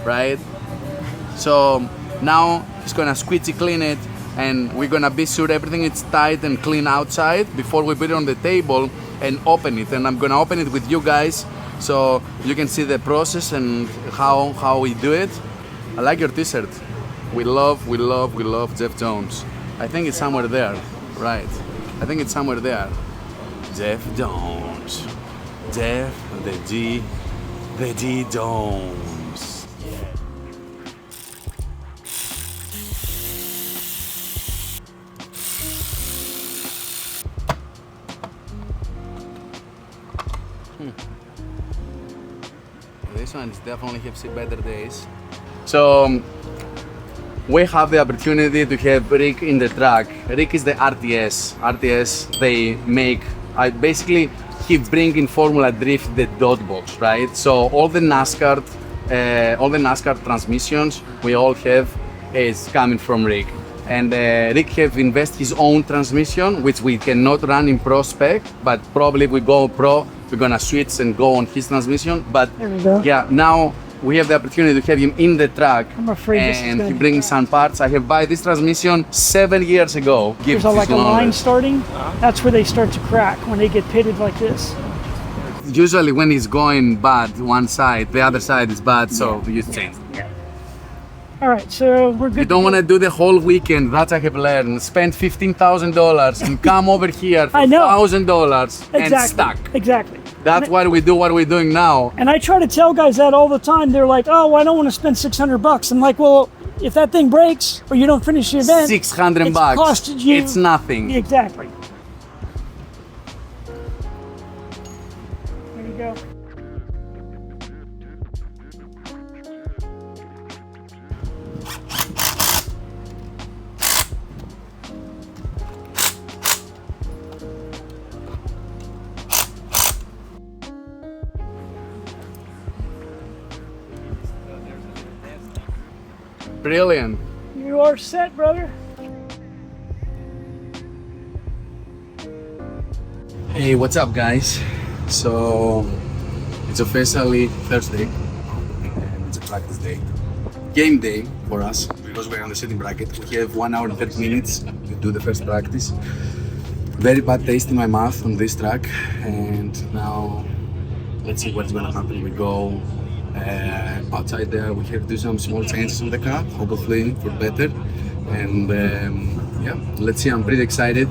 right? So now he's gonna squeegee clean it, and we're gonna be sure everything is tight and clean outside before we put it on the table and open it. And I'm gonna open it with you guys so you can see the process and how we do it. I like your t-shirt. We love Jeff Jones. I think it's somewhere there, right? I think it's somewhere there. Jeff Jones. Jeff, the G Jones. This one is definitely have seen better days. So we have the opportunity to have Rick in the track. Rick is the RTS. RTS, they make, basically he bring in Formula Drift the dot box, right? So all the NASCAR transmissions we all have is coming from Rick. And Rick have invested his own transmission, which we cannot run in Pro spec, but probably if we go Pro, we're gonna switch and go on his transmission. But yeah, now we have the opportunity to have him in the truck. I'm afraid this is and gonna he be brings some parts. I have bought this transmission 7 years ago. There's like a line starting. That's where they start to crack when they get pitted like this. Usually when it's going bad one side, the other side is bad, so you change. All right, so we're good. You don't want to do the whole weekend, that I have learned. Spend $15,000 and come over here for I know. $1,000 and Exactly. stuck. Exactly. That's why we do what we're doing now. And I try to tell guys that all the time. They're like, "Oh, I don't want to spend $600." I'm like, "Well, if that thing breaks or you don't finish the event, $600 it's bucks. costed you." It's nothing. Exactly. There you go. Brilliant. You are set, brother. Hey, what's up, guys? So it's officially Thursday and it's a practice day. Game day for us because we're on the sitting bracket. We have 1 hour and 30 minutes to do the first practice. Very bad taste in my mouth on this track, and now let's see what's gonna happen. We go outside there. We have to do some small changes on the car, hopefully for better. And yeah, let's see. I'm pretty excited.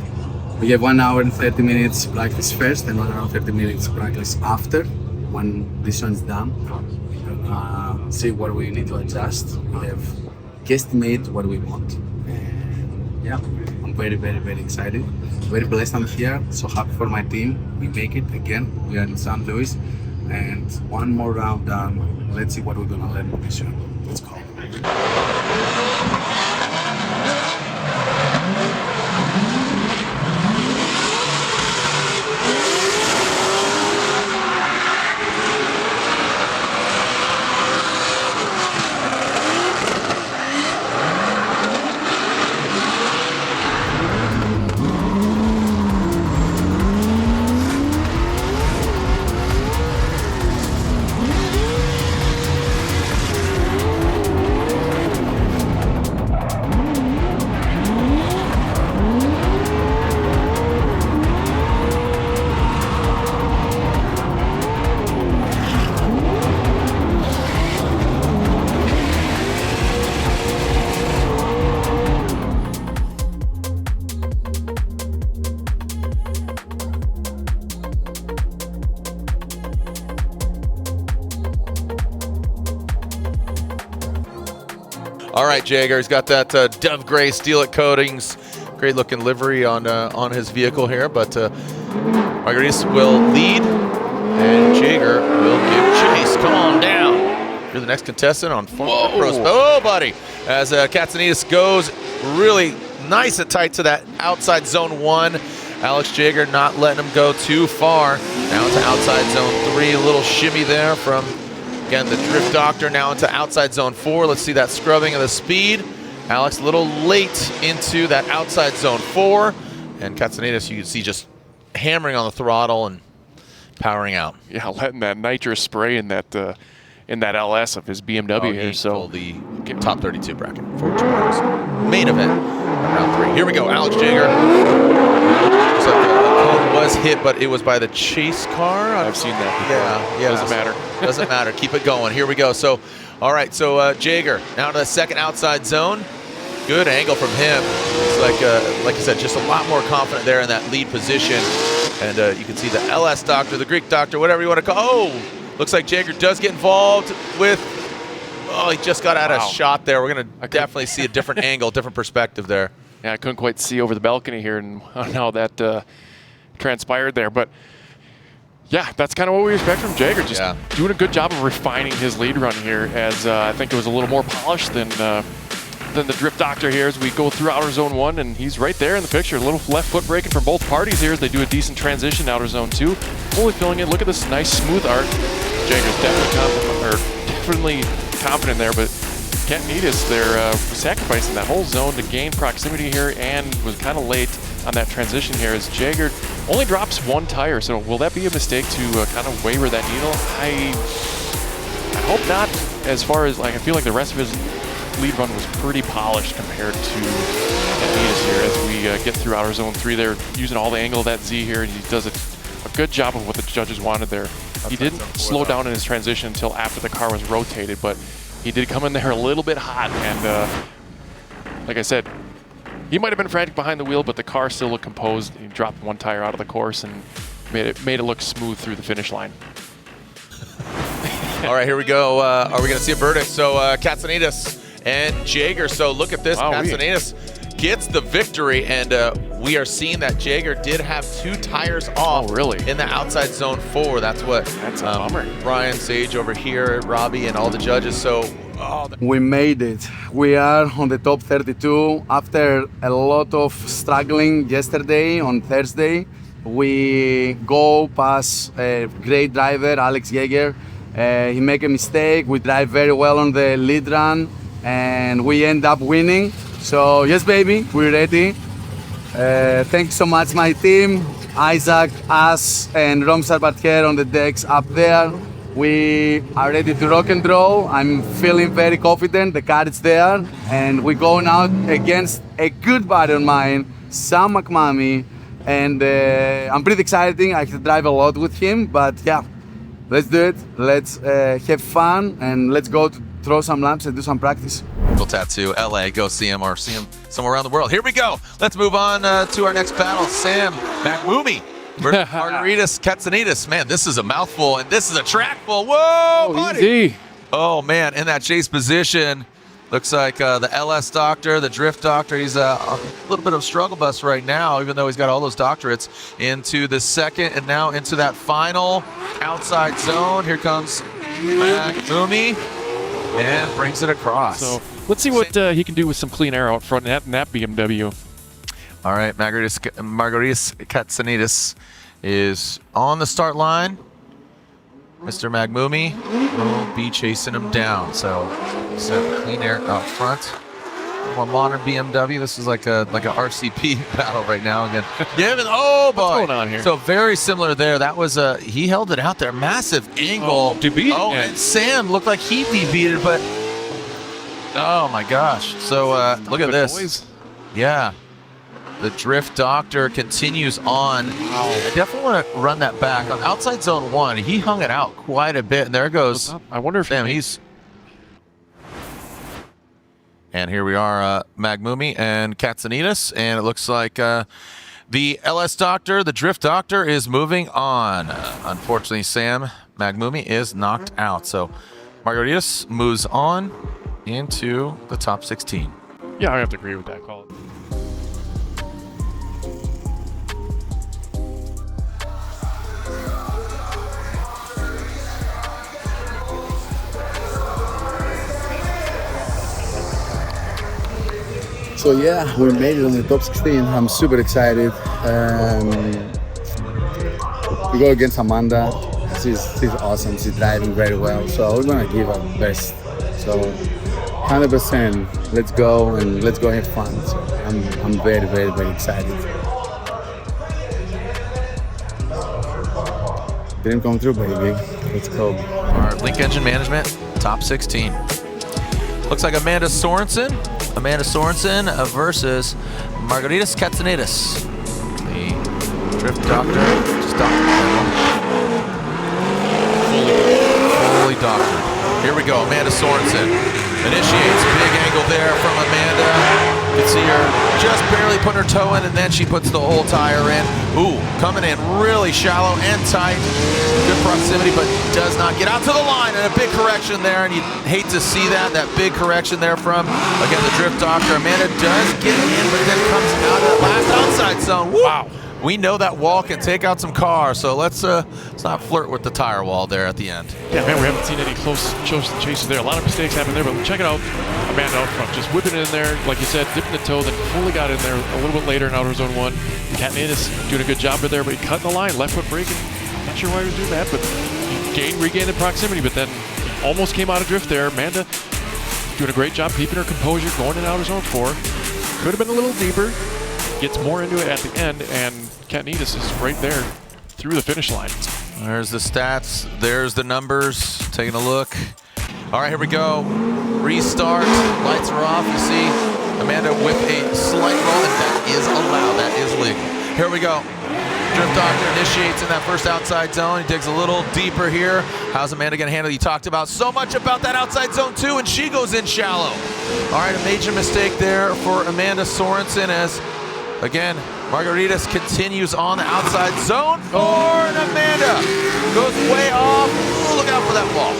We have 1 hour and 30 minutes practice first and 1 hour and 30 minutes practice after. When this one's done, see what we need to adjust. We have guesstimate what we want. And yeah, I'm very, very, very excited. Very blessed I'm here. So happy for my team. We make it again. We are in St. Louis. And one more round done. Let's see what we're gonna learn with this one. Let's go. All right, Jager, he's got that dove gray Steelite coatings. Great looking livery on his vehicle here, but Margaritis will lead and Jager will give chase. Come on down. You're the next contestant on Formula Pro. Oh, buddy. As Katsanidis goes really nice and tight to that outside zone 1. Alex Jager not letting him go too far. Now into outside zone 3. A little shimmy there from, again, the Drift Doctor. Now into outside zone 4. Let's see that scrubbing of the speed. Alex a little late into that outside zone 4. And Katsanidis, you can see just hammering on the throttle and powering out. Yeah, letting that nitrous spray in that LS of his BMW here. So the top 32 bracket for tomorrow's main event, round 3. Here we go, Alex Jager. Looks like the cone was hit, but it was by the chase car. I've seen that before. Yeah, Doesn't matter. Doesn't matter. Keep it going. Here we go. So, all right. So Jager now to the second outside zone. Good angle from him. It's like I said, just a lot more confident there in that lead position. And you can see the LS Doctor, the Greek Doctor, whatever you want to call. Oh, looks like Jager does get involved with. Oh, he just got out of shot there. We're going to definitely see a different angle, different perspective there. Yeah, I couldn't quite see over the balcony here and how that transpired there. But yeah, that's kind of what we expect from Jager. Just doing a good job of refining his lead run here, as I think it was a little more polished than the Drift Doctor here as we go through outer zone 1, and he's right there in the picture. A little left foot braking from both parties here as they do a decent transition outer zone 2. Fully filling it. Look at this nice smooth arc. Jager's definitely confident there, but Katsanidis, they're sacrificing that whole zone to gain proximity here and was kind of late on that transition here as Jager only drops 1 tire. So will that be a mistake to kind of waver that needle? I hope not. As far as like, I feel like the rest of his lead run was pretty polished compared to Katsanidis here as we get through outer zone 3 there, using all the angle of that Z here, and he does a good job of what the judges wanted there. He didn't slow down in his transition until after the car was rotated, but he did come in there a little bit hot, and like I said, he might have been frantic behind the wheel, but the car still looked composed. He dropped one tire out of the course and made it look smooth through the finish line. All right, here we go. Are we going to see a verdict? So Katsanidis and Jager. So look at this. Wow, Katsanidis gets the victory, and we are seeing that Jager did have 2 tires off. Oh, really? In the outside zone 4. That's what a bummer. Brian, Sage over here, Robbie, and all the judges. So We made it. We are on the top 32 after a lot of struggling yesterday on Thursday. We go past a great driver, Alex Jaeger. He make a mistake. We drive very well on the lead run, and we end up winning. So yes, baby, we're ready. Thanks so much, my team, Isaac, us, and Romsar Batker on the decks up there. We are ready to rock and roll. I'm feeling very confident. The car is there, and we're going out against a good buddy of mine, Sam McMahon, and I'm pretty excited. I can drive a lot with him, but yeah, let's do it. Let's have fun, and let's go to throw some laps and do some practice. Tattoo, LA, go see him or see him somewhere around the world. Here we go. Let's move on to our next battle. Sam McMahon versus Margaritis Katsanidis. Man, this is a mouthful, and this is a track full. Whoa, buddy. Easy. Oh, man, in that chase position. Looks like the LS doctor, the drift doctor, he's a little bit of a struggle bus right now, even though he's got all those doctorates, into the second and now into that final outside zone. Here comes McMahon and brings it across. So let's see what he can do with some clean air out front in that BMW. All right, Margaritis Katsanidis is on the start line. Mr. Magmumi will be chasing him down. So clean air out front. More modern BMW. This is like a RCP battle right now again. Oh boy! What's going on here? So very similar there. That was he held it out there. Massive angle. And Sam looked like he DB'd it, but oh my gosh! So look at this. Boys. Yeah. The drift doctor continues on. I definitely want to run that back. On outside zone 1, he hung it out quite a bit, and there goes. I wonder if he's. And here we are, Magmumi and Katsanidis, and it looks like the LS doctor, the drift doctor, is moving on. Unfortunately, Sam Magmumi is knocked out. So Margaritis moves on into the top 16. Yeah, I have to agree with that call. So yeah, we made it on the top 16. I'm super excited. We go against Amanda. She's awesome. She's driving very well. So we're gonna give our best. So 100%. Let's go and let's go have fun. So I'm very, very, very excited. Dream come true, baby. Let's go. Our Link Engine Management, top 16. Looks like Amanda Sorensen versus Margaritis Katsanidis. The drift doctor, just fully doctored. Here we go, Amanda Sorensen initiates, big angle there from Amanda. You can see her just barely putting her toe in, and then she puts the whole tire in. Ooh, coming in really shallow and tight. Good proximity, but does not get out to the line, and a big correction there, and you hate to see that big correction there from, again, the drift doctor. Amanda does get in, but then comes out of the last outside zone. Woo! Wow. We know that wall can take out some cars, so let's not flirt with the tire wall there at the end. Yeah, man, we haven't seen any close chases there. A lot of mistakes happen there, but check it out. Amanda out front, just whipping it in there, like you said, dipping the toe, then fully got in there a little bit later in outer zone 1. Katsanidis doing a good job there, but he cut in the line, left foot braking. Not sure why he was doing that, but he regained the proximity, but then almost came out of drift there. Amanda doing a great job keeping her composure, going in outer zone 4. Could have been a little deeper. Gets more into it at the end, and Katsanidis is right there through the finish line. There's the stats. There's the numbers. Taking a look. All right, here we go. Restart. Lights are off. You see Amanda with a slight roll, and that is allowed. That is legal. Here we go. Drift Doctor initiates in that first outside zone. He digs a little deeper here. How's Amanda going to handle it? You talked about so much about that outside zone too, and she goes in shallow. All right, a major mistake there for Amanda Sorensen as, again, Margaritis continues on the outside zone for Amanda. Goes way off. Ooh, look out for that wall.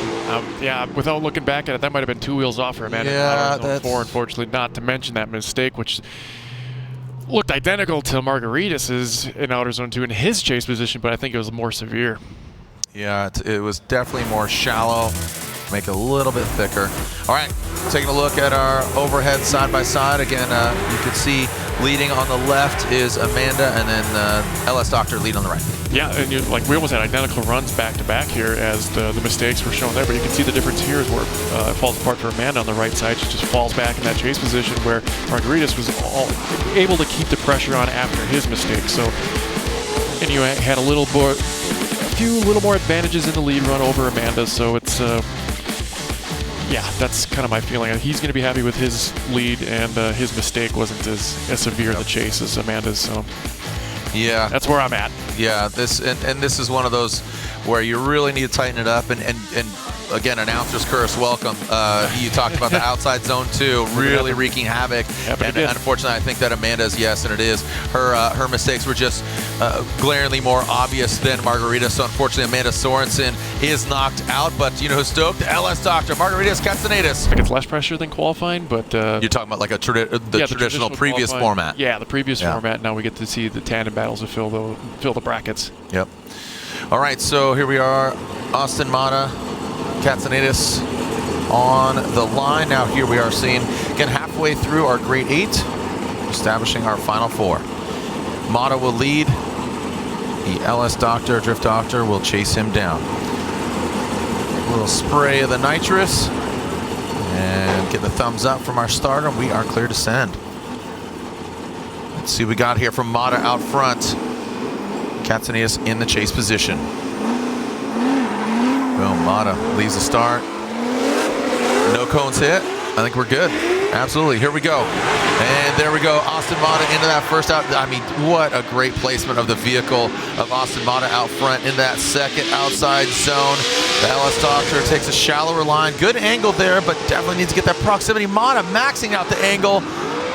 Yeah, without looking back at it, that might have been 2 wheels off for Amanda. Yeah, that's 4, unfortunately, not to mention that mistake, which looked identical to Margaritis's in outer zone 2 in his chase position, but I think it was more severe. Yeah, it was definitely more shallow. Make it a little bit thicker. All right, taking a look at our overhead side by side. Again, you can see leading on the left is Amanda, and then LS Doctor lead on the right. Yeah, and we almost had identical runs back to back here as the mistakes were shown there, but you can see the difference here is where it falls apart for Amanda on the right side. She just falls back in that chase position where Margaritis was able to keep the pressure on after his mistake. So, and you had a few little more advantages in the lead run over Amanda. So it's yeah, that's kind of my feeling. He's going to be happy with his lead, and his mistake wasn't as severe the chase as Amanda's. So yeah, that's where I'm at. Yeah, this is one of those where you really need to tighten it up. And again, announcer's curse, welcome. You talked about the outside zone too, really wreaking havoc. And unfortunately, I think that Amanda's, yes, and it is. Her mistakes were just glaringly more obvious than Margaritis. So unfortunately, Amanda Sorensen is knocked out. But you know who's stoked? LS Doctor, Margaritis Katsanidis. I think it's less pressure than qualifying, but you're talking about like the traditional previous format. Yeah, the previous format. Now we get to see the tandem battles to fill the brackets. Yep. All right, so here we are, Austin Mata, Katsanidis on the line. Now here we are seeing, again, halfway through our grade 8, establishing our final 4. Mata will lead. The LS Doctor, Drift Doctor, will chase him down. A little spray of the nitrous, and get the thumbs up from our starter. We are clear to send. Let's see what we got here from Mata out front. Katsanidis in the chase position. Boom, Mata leaves the start. No cones hit. I think we're good. Absolutely. Here we go. And there we go. Austin Mata into that first out. I mean, what a great placement of the vehicle of Austin Mata out front in that second outside zone. The LS Doctor takes a shallower line. Good angle there, but definitely needs to get that proximity. Mata maxing out the angle.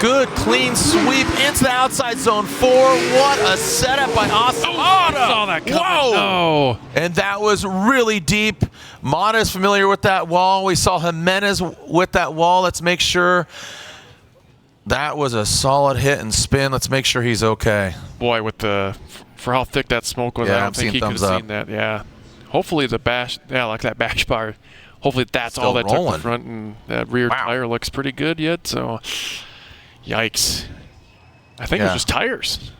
Good, clean sweep into the outside zone 4. What a setup by Austin Mata. Saw that coming. Whoa. No. And that was really deep. Mata is familiar with that wall. We saw Jimenez with that wall. Let's make sure that was a solid hit and spin. Let's make sure he's okay. Boy, for how thick that smoke was, Yeah, I don't I'm think he seeing could have thumbs seen that. Yeah. Hopefully like that bash bar. Hopefully that's Still all that rolling. took the front, and that rear tire looks pretty good yet. So, yikes. I think it was just tires.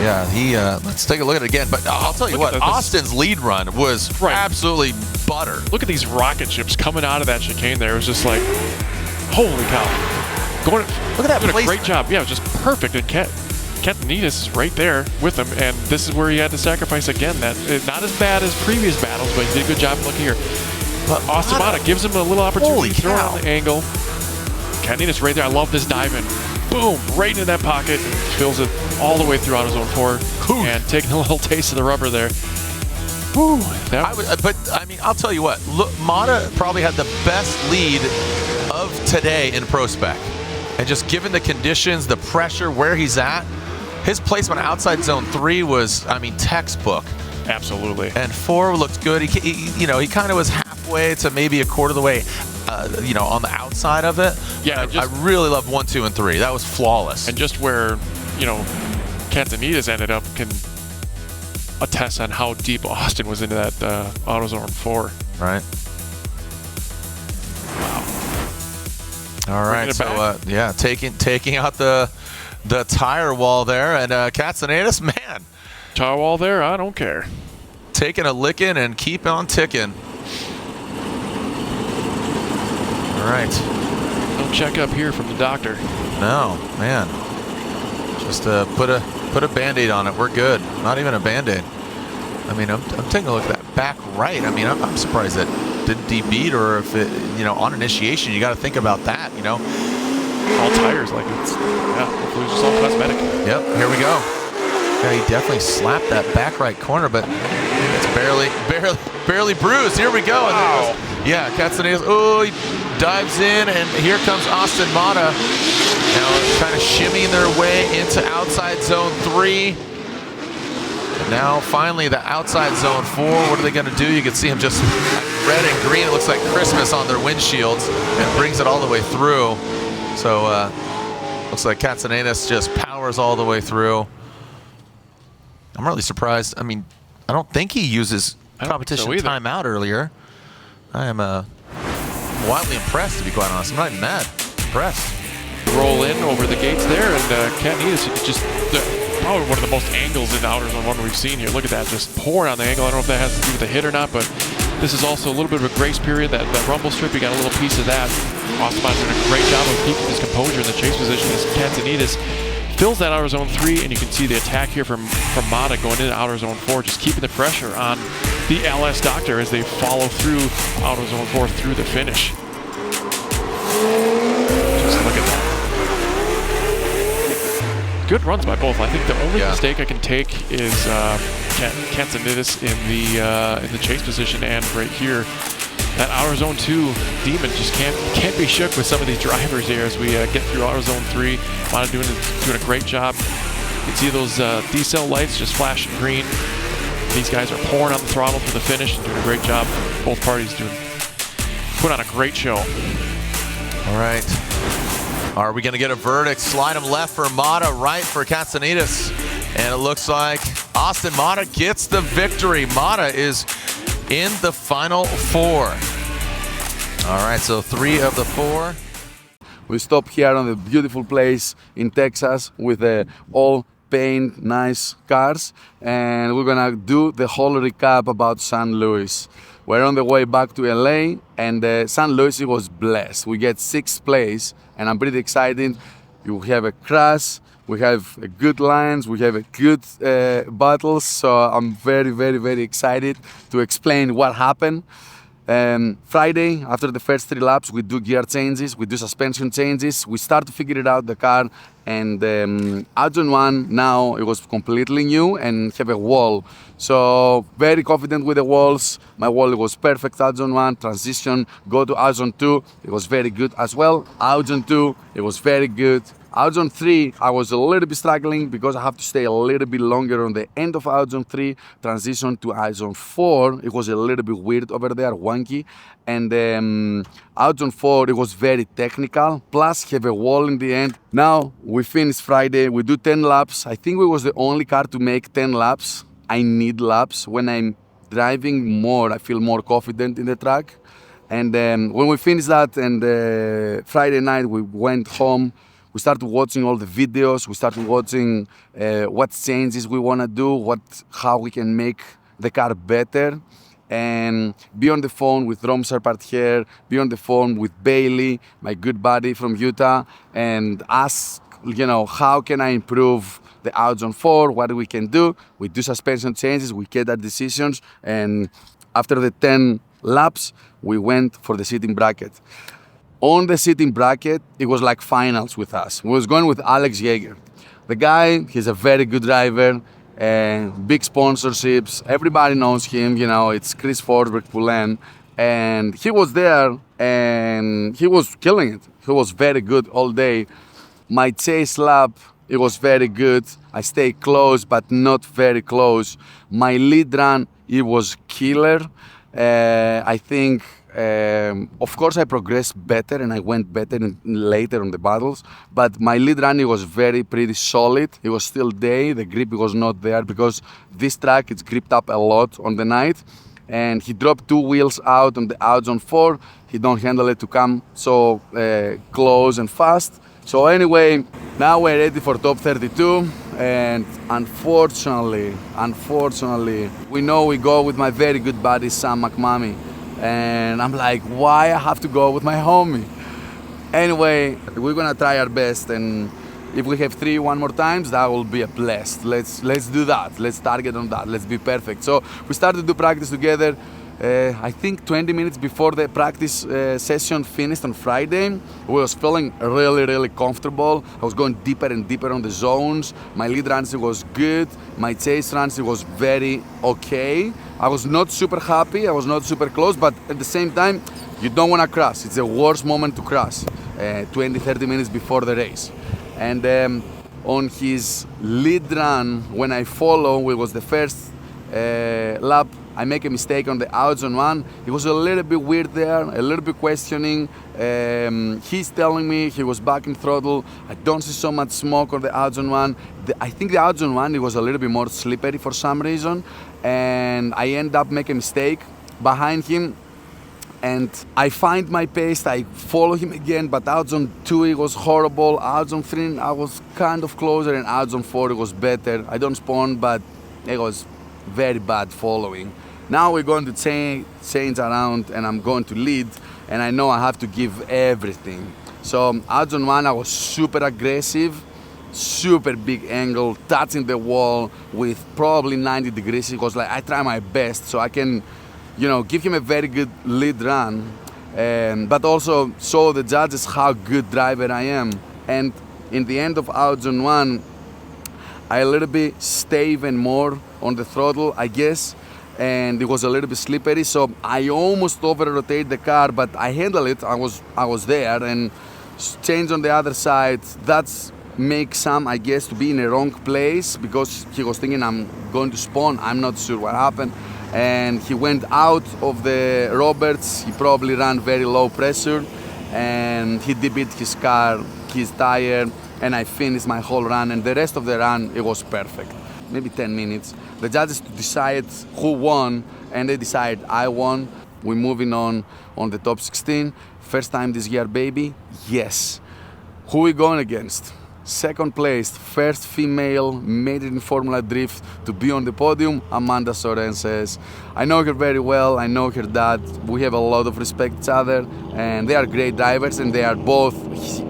Yeah, let's take a look at it again. But I'll tell you what, Austin's lead run was absolutely butter. Look at these rocket ships coming out of that chicane there. It was just like, holy cow. Look at that place. Great job. Yeah, it was just perfect. And Katsanidis is right there with him. And this is where he had to sacrifice again. That not as bad as previous battles, but he did a good job looking here. But Austin Mata gives him a little opportunity to throw it on the angle. Katsanidis right there. I love this dive in. Boom, right into that pocket, fills it all the way through outer zone 4, and taking a little taste of the rubber there. Whew, but I mean, I'll tell you what. Look, Mata probably had the best lead of today in Pro Spec, and just given the conditions, the pressure, where he's at, his placement outside zone 3 was, I mean, textbook. Absolutely. And 4 looked good. He kind of was halfway to maybe a quarter of the way. On the outside of it. Yeah, I really love 1, 2, and 3. That was flawless. And just where, Katsanidis ended up can attest on how deep Austin was into that AutoZone 4. Right. Wow. All right. So taking out the tire wall there, and Katsanidis, man. Tire wall there, I don't care. Taking a licking and keep on ticking. All right. No check up here from the doctor. No, man. Just put a Band-Aid on it. We're good. Not even a Band-Aid. I mean, I'm taking a look at that back right. I mean, I'm surprised that didn't beat, or if it, on initiation, you got to think about that, All tires, like it's, hopefully it's just all cosmetic. Yep, here we go. Yeah, he definitely slapped that back right corner, but it's barely bruised. Here we go. Wow. Yeah, Katsanidis, he dives in, and here comes Austin Mata. Now kind of shimmying their way into outside zone 3. And now finally the outside zone 4. What are they going to do? You can see him just red and green. It looks like Christmas on their windshields, and brings it all the way through. So looks like Katsanidis just powers all the way through. I'm really surprised. I mean, I don't think he uses competition timeout earlier. I am wildly impressed, to be quite honest. I'm not even mad. Impressed. Roll in over the gates there, and Katsanidis just probably one of the most angles in outer zone 1 we've seen here. Look at that, just pouring on the angle. I don't know if that has to do with the hit or not, but this is also a little bit of a grace period. That rumble strip, you got a little piece of that. Austin Mata's doing a great job of keeping his composure in the chase position as Katsanidis fills that outer zone 3, and you can see the attack here from Mata going into outer zone 4, just keeping the pressure on the LS Doctor as they follow through outer zone 4 through the finish. Just look at that. Good runs by both. I think the only mistake I can take is Katsanidis in the chase position, and right here, that outer zone 2 demon just can't be shook with some of these drivers here as we get through outer zone 3. Mata doing a great job. You can see those D-cell lights just flashing green. These guys are pouring on the throttle for the finish and doing a great job. Both parties put on a great show. All right. Are we going to get a verdict? Slide him left for Mata, right for Katsanidis. And it looks like Austin Mata gets the victory. Mata is in the final 4. All right, so 3 of the 4. We stopped here on the beautiful place in Texas with all paint nice cars, and we're gonna do the whole recap about St. Louis. We're on the way back to LA, and St. Louis was blessed. We get 6th place, and I'm pretty excited. We have a crash, we have a good lines, we have a good battles, so I'm very, very, very excited to explain what happened. Friday, after the first 3 laps, we do gear changes, we do suspension changes, we start to figure it out, the car, and Zone 1 now, it was completely new and have a wall. So very confident with the walls. My wall was perfect at Zone 1, transition, go to Zone 2, it was very good as well. Zone 2, it was very good. Zone 3, I was a little bit struggling because I have to stay a little bit longer on the end of Zone 3. Transition to Zone 4, it was a little bit weird over there, wonky. And Zone 4, it was very technical, plus have a wall in the end. Now, we finished Friday, we do 10 laps. I think we was the only car to make 10 laps. I need laps. When I'm driving more, I feel more confident in the track. And when we finished that, and Friday night, we went home. We started watching all the videos. We started watching what changes we want to do, how we can make the car better, and be on the phone with Rom Serpart here, be on the phone with Bailey, my good buddy from Utah, and ask, how can I improve the Zone 4, what we can do. We do suspension changes, we get our decisions, and after the 10 laps, we went for the seating bracket. On the seating bracket, it was like finals with us. We was going with Alex Yeager. The guy, he's a very good driver, and big sponsorships. Everybody knows him, it's Chris Forsberg Poulen. And he was there, and he was killing it. He was very good all day. My chase lap, it was very good. I stayed close, but not very close. My lead run, it was killer. I think, of course, I progressed better and I went better later on the battles. But my lead run, it was pretty solid. It was still day. The grip was not there because this track, it's gripped up a lot on the night. And he dropped 2 wheels out on the Zone 4. He don't handle it to come so close and fast. So anyway, now we're ready for top 32. And unfortunately, we know we go with my very good buddy, Sam McMamie. And I'm like, why I have to go with my homie? Anyway, we're gonna try our best, and if we have 3 one more times, that will be a blast. Let's do that. Let's target on that. Let's be perfect. So we started to practice together. I think 20 minutes before the practice session finished on Friday. I was feeling really comfortable. I was going deeper and deeper on the zones. My lead run was good. My chase run was very okay. I was not super happy. I was not super close, but at the same time, you don't want to crash. It's the worst moment to crash, 20-30 minutes before the race. And on his lead run, when I follow, it was the first lap, I make a mistake on the outs on one. It was a little bit weird there, a little bit questioning. He's telling me he was back in throttle. I don't see so much smoke on the outs on one. I think the outs on one, it was a little bit more slippery for some reason. And I end up making a mistake behind him. And I find my pace, I follow him again, but outs on 2 it was horrible. Outs on 3 I was kind of closer, and outs on 4 it was better. I don't spawn, but it was very bad following. Now we're going to change around, and I'm going to lead, and I know I have to give everything. So outs on 1 I was super aggressive, super big angle, touching the wall with probably 90 degrees. It was like I try my best so I can, give him a very good lead run, but also show the judges how good driver I am. And in the end of outs on 1, I a little bit stay even more on the throttle, I guess, and it was a little bit slippery, so I almost over-rotate the car, but I handled it. I was there, and change on the other side. That's make Sam, I guess, to be in a wrong place because he was thinking I'm going to spawn. I'm not sure what happened, and he went out of the Roberts. He probably ran very low pressure, and he debeat his car, his tire, and I finished my whole run, and the rest of the run, it was perfect. Maybe 10 minutes. The judges decide who won, and they decide I won. We're moving on the top 16. First time this year, baby? Yes. Who we going against? Second place, first female made it in Formula Drift to be on the podium, Amanda Sorenses. I know her very well, I know her dad. We have a lot of respect each other, and they are great drivers, and they are both,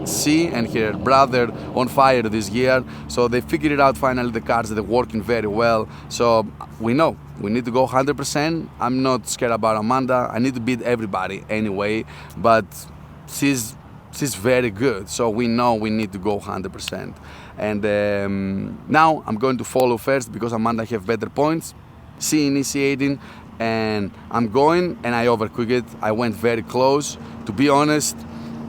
she and her brother, on fire this year. So they figured it out finally, the cars, they're working very well. So we know we need to go 100%. I'm not scared about Amanda. I need to beat everybody anyway, but she's very good, so we know we need to go 100%. And now I'm going to follow first because Amanda have better points. She initiating, and I'm going, and I overcooked it. I went very close. To be honest,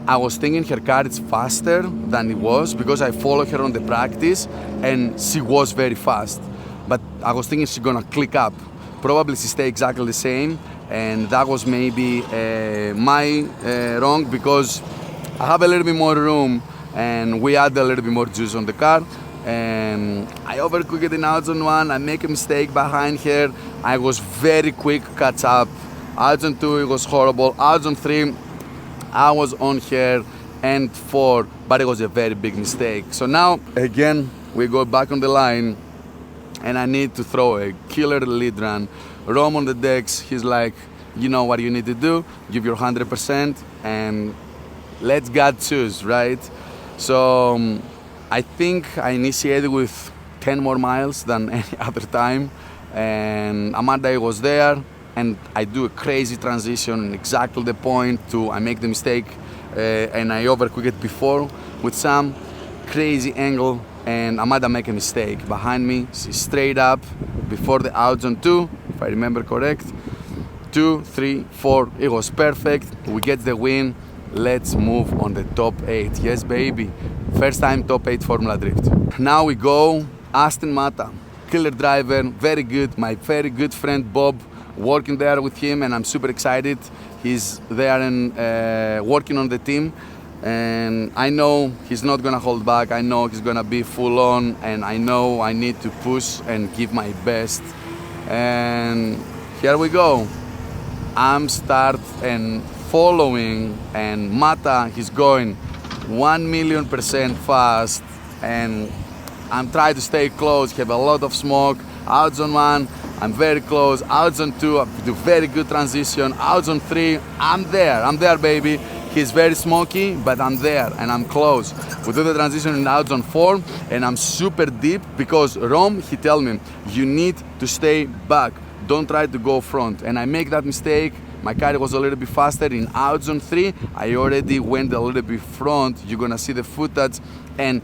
I was thinking her car is faster than it was because I followed her on the practice, and she was very fast. But I was thinking she's gonna click up. Probably she stay exactly the same, and that was maybe my wrong because I have a little bit more room, and we add a little bit more juice on the car, and I overcooked it in outs on 1. I make a mistake behind her. I was very quick catch up. Outs on 2 it was horrible. Outs on 3 I was on her, and 4, but it was a very big mistake. So now again we go back on the line, and I need to throw a killer lead run. Rome on the decks, he's like, you know what you need to do, give your 100%, and let's God choose, right? So I think I initiated with 10 more miles than any other time, and Amanda was there, and I do a crazy transition, exactly the point to I make the mistake, and I overcooked it before with Sam, crazy angle, and Amanda make a mistake behind me. She's straight up before the outs on 2, if I remember correct. 2, 3, 4, it was perfect. We get the win. Let's move on the top 8. Yes, baby. First time top 8 Formula Drift. Now we go Aston Martin. Killer driver, very good. My very good friend Bob, working there with him, and I'm super excited. He's there and working on the team, and I know he's not gonna hold back. I know he's gonna be full on, and I know I need to push and give my best. And here we go. I'm start and following, and Mata, he's going 1,000,000% fast, and I'm trying to stay close, have a lot of smoke. Outs on 1, I'm very close. Outs on 2, I do very good transition. Outs on 3, I'm there, baby. He's very smoky, but I'm there, and I'm close. We do the transition in outs on 4, and I'm super deep because Rome, he tell me, you need to stay back. don't try to go front. And I make that mistake. My car was a little bit faster in out zone 3. I already went a little bit front. You're gonna see the footage, and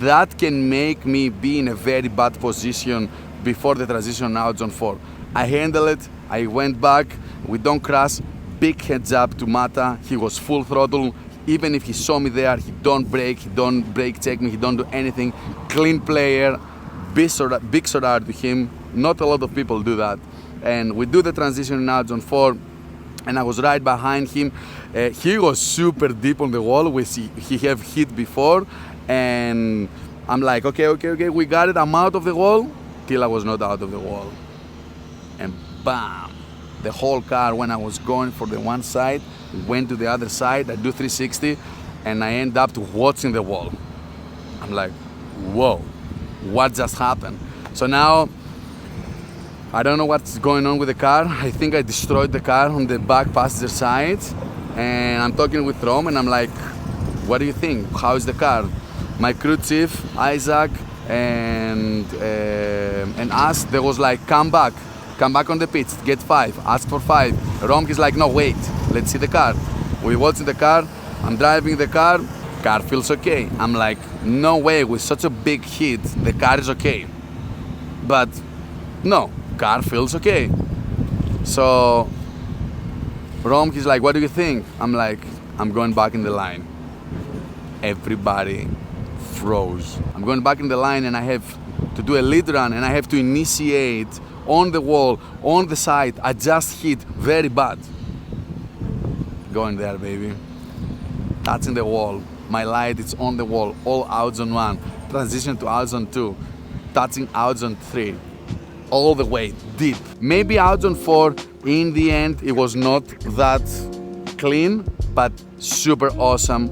that can make me be in a very bad position before the transition out zone 4. I handle it, I went back, we don't crash. Big heads up to Mata, he was full throttle. Even if he saw me there, he don't brake check me, he don't do anything. Clean player, big solar to him. Not a lot of people do that. And we do the transition in out zone 4, and I was right behind him. He was super deep on the wall, which he have hit before. And I'm like, okay, we got it, I'm out of the wall, till I was not out of the wall. And bam, the whole car, when I was going for the one side, went to the other side, I do 360, and I end up watching the wall. I'm like, whoa, what just happened? So now, I don't know what's going on with the car. I think I destroyed the car on the back passenger side, and I'm talking with Rom, and I'm like, what do you think? How is the car? My crew chief, Isaac, and us, there was like, come back on the pits, get 5, ask for 5. Rom is like, no, wait, let's see the car. We watching the car, I'm driving the car feels okay. I'm like, no way, with such a big hit, the car is okay. But no, car feels okay. So Rom, he's like, what do you think? I'm like, I'm going back in the line. Everybody froze. I'm going back in the line, and I have to do a lead run, and I have to initiate on the wall, on the side. I just hit very bad. Going there, baby. Touching the wall. My light is on the wall. All out zone 1. Transition to out zone 2. Touching out zone 3. All the way deep. Maybe out zone 4, in the end, it was not that clean, but super awesome.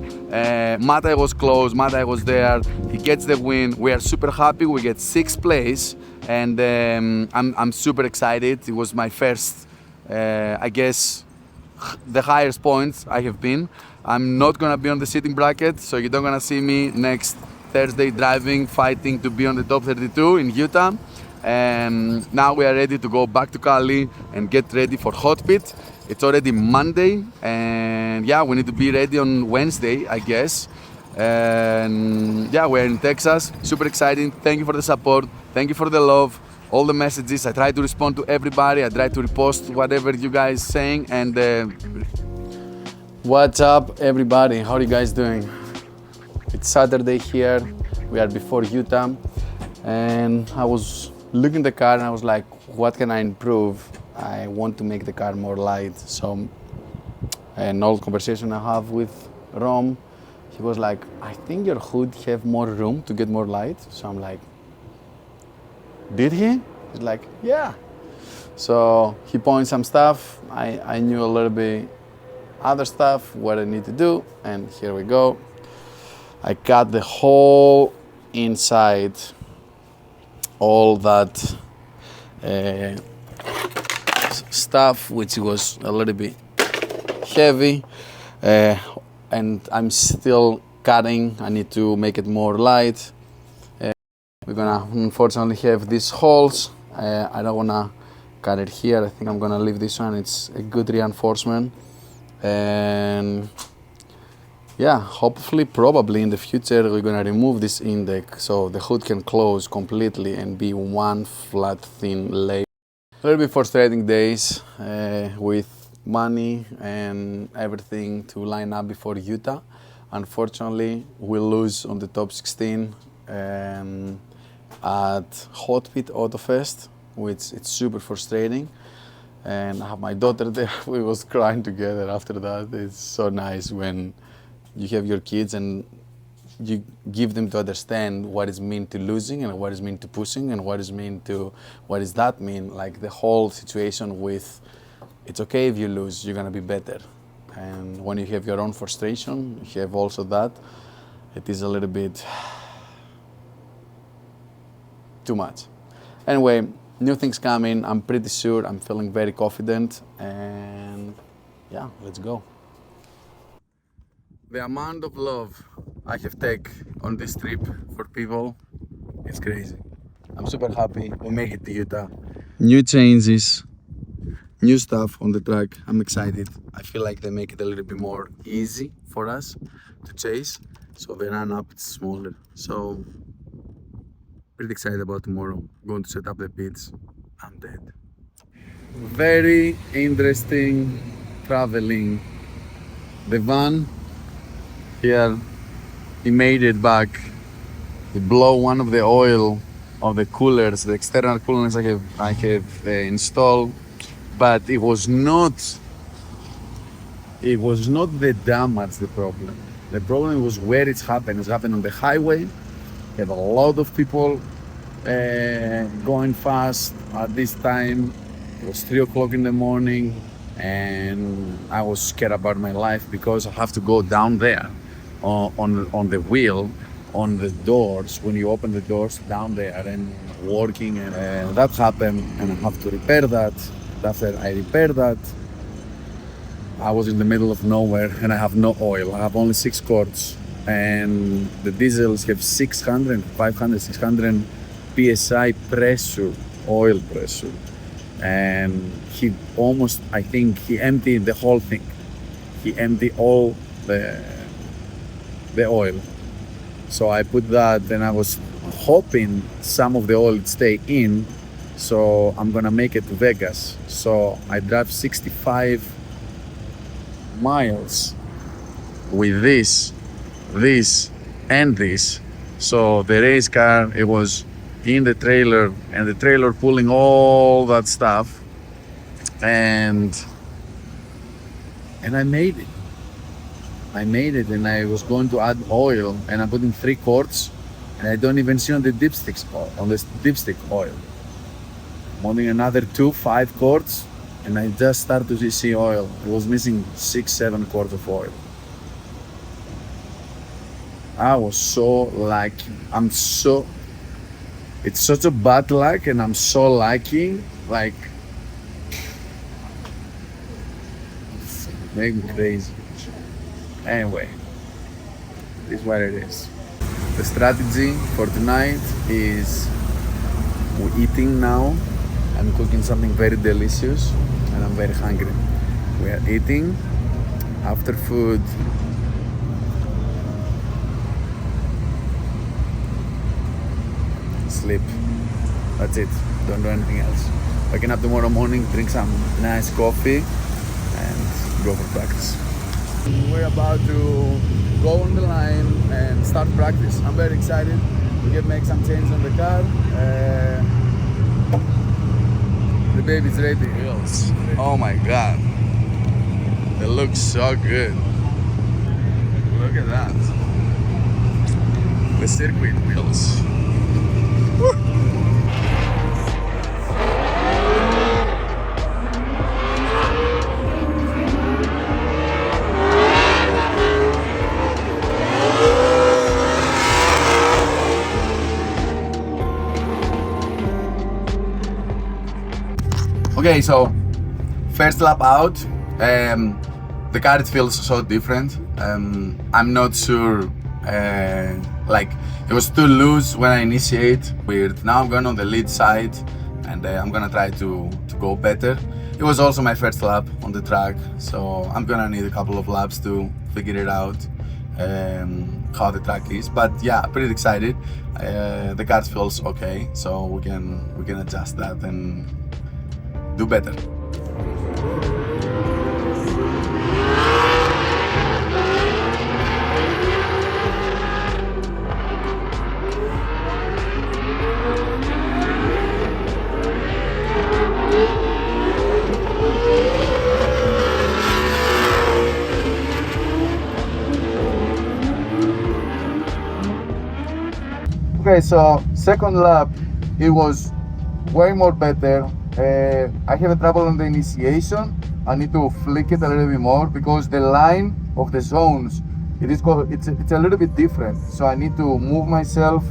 Mata was close, Mata was there, he gets the win. We are super happy, we get 6th place, and I'm super excited. It was my first, I guess, the highest points I have been. I'm not gonna be on the seating bracket, so you're not gonna see me next Thursday driving, fighting to be on the top 32 in Utah. And now we are ready to go back to Cali and get ready for Hot Pit. It's already Monday, and yeah, we need to be ready on Wednesday, I guess. And yeah, we're in Texas, super exciting. Thank you for the support, thank you for the love, all the messages. I try to respond to everybody, I try to repost whatever you guys saying. And what's up, everybody? How are you guys doing? It's Saturday here, we are before Utah, and I was looking at the car and I was like, what can I improve? I want to make the car more light. So an old conversation I have with Rom, he was like, I think your hood have more room to get more light. So I'm like, did he? He's like, yeah. So he points some stuff. I knew a little bit other stuff, what I need to do, and here we go. I cut the whole inside, all that stuff, which was a little bit heavy, and I'm still cutting. I need to make it more light. We're gonna unfortunately have these holes. I don't wanna cut it here. I think I'm gonna leave this one. It's a good reinforcement, and yeah, hopefully, probably in the future, we're gonna remove this index so the hood can close completely and be one flat, thin layer. A little bit frustrating days with money and everything to line up before Utah. Unfortunately, we lose on the top 16 at Hot Pit Autofest, which it's super frustrating. And I have my daughter there. We was crying together after that. It's so nice when you have your kids and you give them to understand what is mean to losing and what is mean to pushing and what does that mean, like the whole situation with it's okay if you lose, you're gonna be better. And when you have your own frustration, you have also that, it is a little bit too much. Anyway, new things coming, I'm pretty sure, I'm feeling very confident, and yeah, let's go. The amount of love I have taken on this trip for people, it's crazy. I'm super happy we make it to Utah. new changes, new stuff on the track. I'm excited. I feel like they make it a little bit more easy for us to chase. So the run up is smaller. So pretty excited about tomorrow. Going to set up the pits. I'm dead. Very interesting traveling. The van here, he made it back. He blow one of the oil of the coolers, the external coolers I have installed, but it was not the damage the problem. The problem was where it's happened. It's happened on the highway. You have a lot of people going fast at this time. It was 3 o'clock in the morning and I was scared about my life because I have to go down there on the wheel, on the doors, when you open the doors down there and working, and that happened and I have to repair that. After I repaired that, I was in the middle of nowhere and I have no oil. I have only 6 quarts and the diesels have 600, 500, 600 psi pressure, oil pressure. And he almost, I think he emptied the whole thing. He emptied all the oil. So I put that and I was hoping some of the oil would stay in. So I'm gonna make it to Vegas. So I drive 65 miles with this, and this. So the race car, it was in the trailer and the trailer pulling all that stuff. And I made it. And I was going to add oil and I put in 3 quarts and I don't even see on the dipstick oil. I'm adding another 5 quarts and I just started to see oil. It was missing 6-7 quarts of oil. I was so lucky. It's such a bad luck and I'm so lucky, like, it's making me crazy. Anyway, this is what it is. The strategy for tonight is we're eating now. I'm cooking something very delicious and I'm very hungry. We are eating. After food, sleep. That's it. Don't do anything else. Waking up tomorrow morning, drink some nice coffee and go for practice. We're about to go on the line and start practice. I'm very excited. We can make some changes on the car. The baby's ready. Wheels. Oh my god. It looks so good. Look at that. The circuit wheels. Woo. Okay, so first lap out. The car, it feels so different. I'm not sure, like it was too loose when I initiate. Weird. Now I'm going on the lead side and I'm gonna try to go better. It was also my first lap on the track, so I'm gonna need a couple of laps to figure it out, how the track is. But yeah, pretty excited. The car feels okay, so we can adjust that and do better. Okay, so second lap, it was way more better. I have a trouble on the initiation. I need to flick it a little bit more because the line of the zones, it's a little bit different. So I need to move myself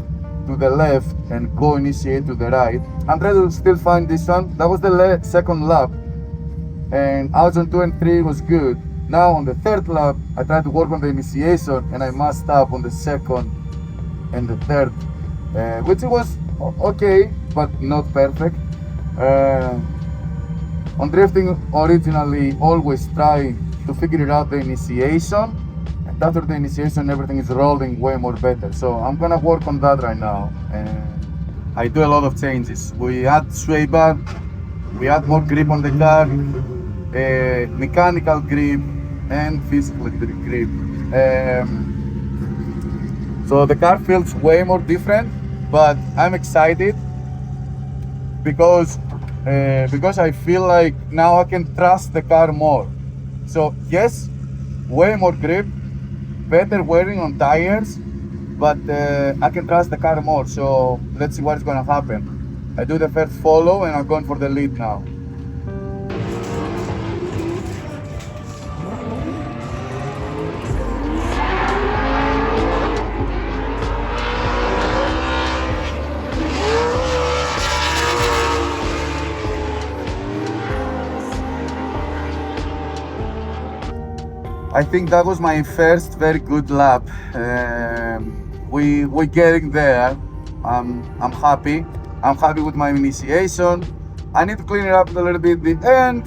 to the left and go initiate to the right. I'm trying to still find this one. That was the second lap. And out on 2 and 3 was good. Now on the third lap, I tried to work on the initiation and I messed up on the second and the third, which was okay, but not perfect. On drifting, originally always try to figure it out the initiation, and after the initiation everything is rolling way more better. So I'm gonna work on that right now, and I do a lot of changes. We add sway bar, we add more grip on the car, mechanical grip and physical grip. So the car feels way more different, but I'm excited because I feel like now I can trust the car more. So yes, way more grip, better wearing on tires, but I can trust the car more. So let's see what's gonna happen. I do the first follow and I'm going for the lead now. I think that was my first very good lap. We're getting there. I'm happy. I'm happy with my initiation. I need to clean it up a little bit. The end,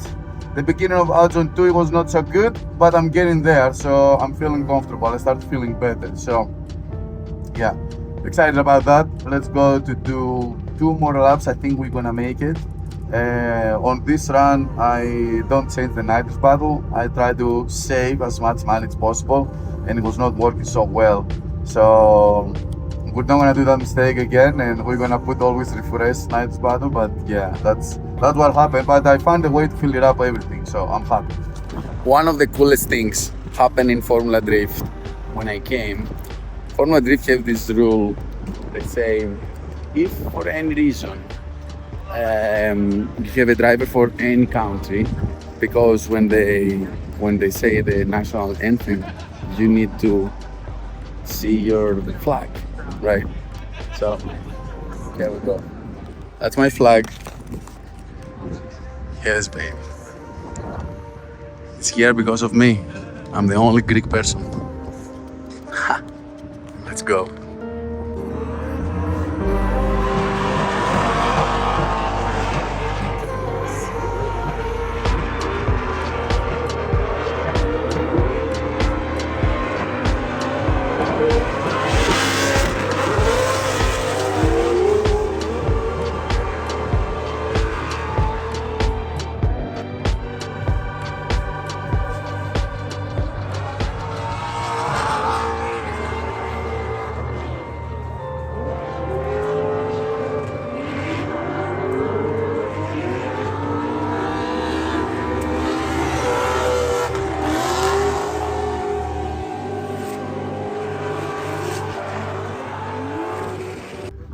the beginning of Zone 2 was not so good, but I'm getting there, so I'm feeling comfortable. I start feeling better. So yeah, excited about that. Let's go to do 2 more laps. I think we're gonna make it. On this run, I don't change the nitrous bottle. I try to save as much money as possible, and it was not working so well. So we're not gonna do that mistake again, and we're gonna put always refresh nitrous bottle. But yeah, that's what happened. But I found a way to fill it up everything, so I'm happy. One of the coolest things happened in Formula Drift when I came. Formula Drift have this rule. They say, if for any reason you have a driver for any country, because when they say the national anthem, you need to see your flag, right? So here we go. That's my flag. Yes, baby. It's here because of me. I'm the only Greek person. Let's go.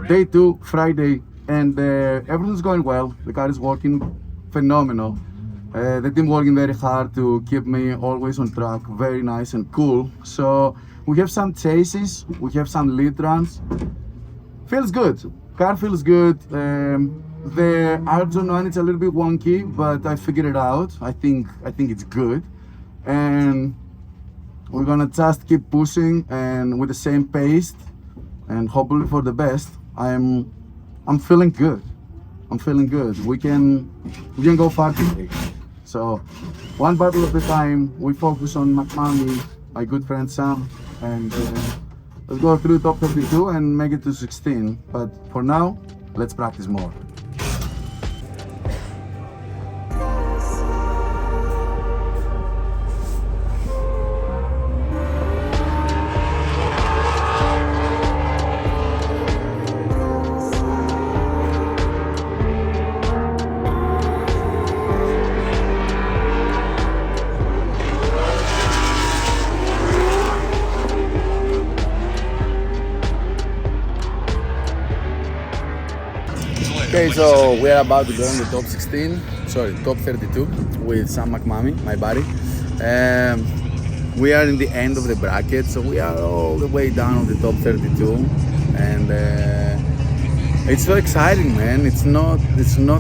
Day 2, Friday, and everything's going well. The car is working phenomenal. The team working very hard to keep me always on track, very nice and cool. So we have some chases, we have some lead runs. Feels good. Car feels good. The Arjun one is a little bit wonky, but I figured it out. I think it's good, and we're gonna just keep pushing and with the same pace, and hopefully for the best. I'm feeling good. I'm feeling good. We can go far today. So one battle at a time. We focus on McMahon, my good friend Sam, and let's go through top 32 and make it to 16. But for now, let's practice more. Okay, so we are about to go in the top 32 with Sam McMahon, my buddy. We are in the end of the bracket, so we are all the way down on the top 32, and it's so exciting, man. It's not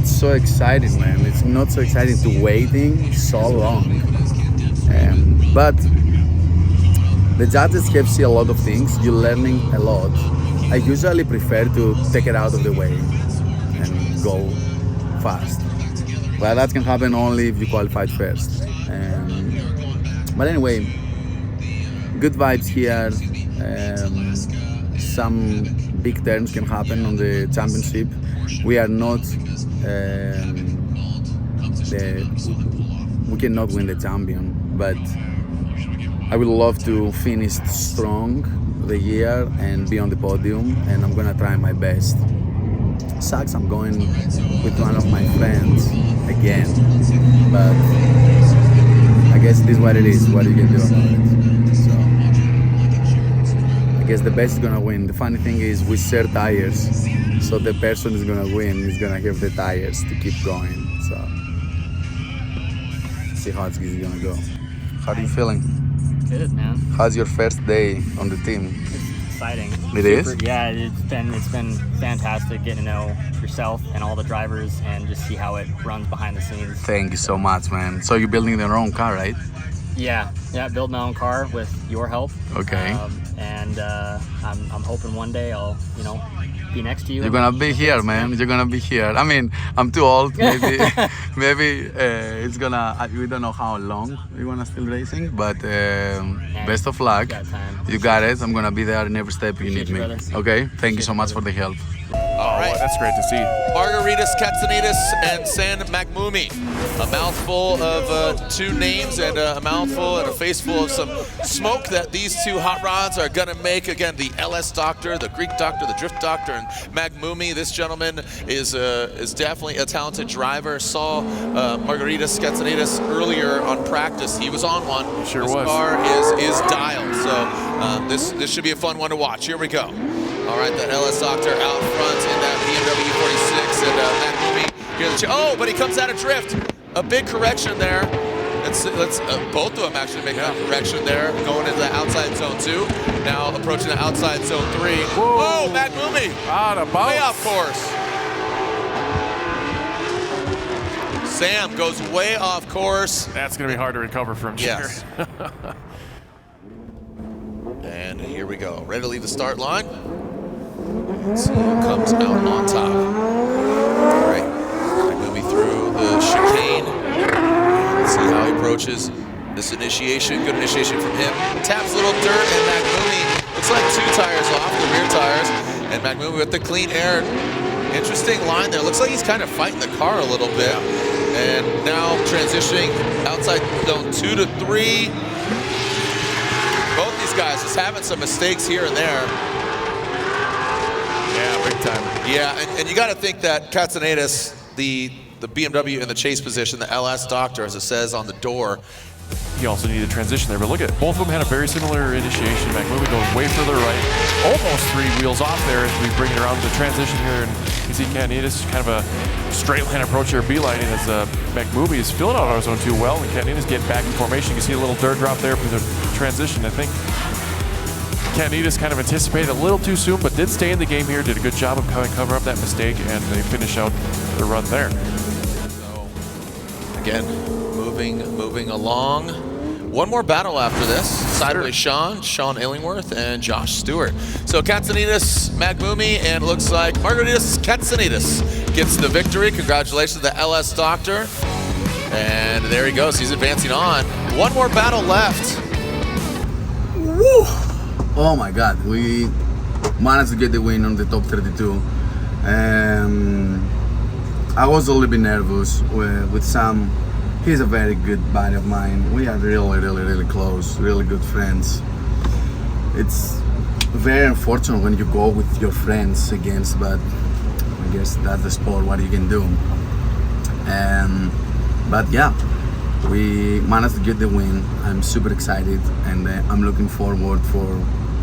so exciting, man. It's not so exciting to waiting so long, but the judges have seen a lot of things. You're learning a lot. I usually prefer to take it out of the way and go fast. But that can happen only if you qualified first. But anyway, good vibes here. Some big turns can happen on the championship. We are not, we cannot win the champion, but I would love to finish strong the year and be on the podium, and I'm gonna try my best. Sucks I'm going with one of my friends again, but I guess it is what it is. What you can do about it? So I guess the best is gonna win. The funny thing is we share tires, so the person who's gonna win is gonna have the tires to keep going. So see how it's gonna go. How are you feeling? Good, man. How's your first day on the team? Exciting. It is? Yeah, it's been fantastic getting to know yourself and all the drivers and just see how it runs behind the scenes. Thank you so much, man. So you're building your own car, right? Yeah, build my own car with your help. Okay. And I'm hoping one day I'll, be next to you. You're gonna be here, man. You're gonna be here. I mean, I'm too old. Maybe, it's gonna. We don't know how long we're gonna still racing, but best of luck. Got time. You got it. I'm gonna be there in every step you need Appreciate me. you, brother. Okay. Thank you so much for the help. Oh, right. that's great to see. Margaritis Katsanidis and San Magmumi. A mouthful of two names and a mouthful and a face full of some smoke that these two hot rods are going to make. Again, the LS Doctor, the Greek Doctor, the Drift Doctor, and Magmumi. This gentleman is definitely a talented driver. Saw Margaritis Katsanidis earlier on practice. He was on one. Sure His was. car is dialed. So this should be a fun one to watch. Here we go. All right, the LS Doctor out front in that BMW 46, and Magmumi here. But he comes out of drift. A big correction there. Let's both of them actually making a correction there, going into the outside zone 2. Now approaching the outside zone 3. Whoa, Magmumi! Out of bounds. Way off course. Sam goes way off course. That's going to be hard to recover from. Yes. And here we go. Ready to leave the start line. Let's see who comes out on top. All right. Magmumi through the chicane. Let's see how he approaches this initiation. Good initiation from him. Taps a little dirt, and Magmumi looks like 2 tires off, the rear tires. And Magmumi with the clean air. Interesting line there. Looks like he's kind of fighting the car a little bit. And now transitioning outside zone 2 to 3. Both these guys just having some mistakes here and there. Yeah, big time. Yeah, and you got to think that Katsanidis, the BMW in the chase position, the LS Doctor, as it says on the door. He also needed transition there, but look at it. Both of them had a very similar initiation. Magmumi goes way further right, almost 3 wheels off there as we bring it around to the transition here. And you see Katsanidis kind of a straight line approach here, beelining as Magmumi is filling out our zone 2 well, and Katsanidis getting back in formation. You can see a little dirt drop there for the transition. I think Katsanidis kind of anticipated a little too soon, but did stay in the game here, did a good job of kind of covering up that mistake, and they finish out the run there. So, again, moving along. One more battle after this. Sideways Sean Illingworth, and Josh Stewart. So Katsanidis, Magmumi, and it looks like Margaritis Katsanidis gets the victory. Congratulations to the LS Doctor. And there he goes, he's advancing on. One more battle left. Woo! Oh my God, we managed to get the win on the top 32. I was a little bit nervous with Sam. He's a very good buddy of mine. We are really close, really good friends. It's very unfortunate when you go with your friends against, but I guess that's the sport, what you can do. But yeah, we managed to get the win. I'm super excited, and I'm looking forward for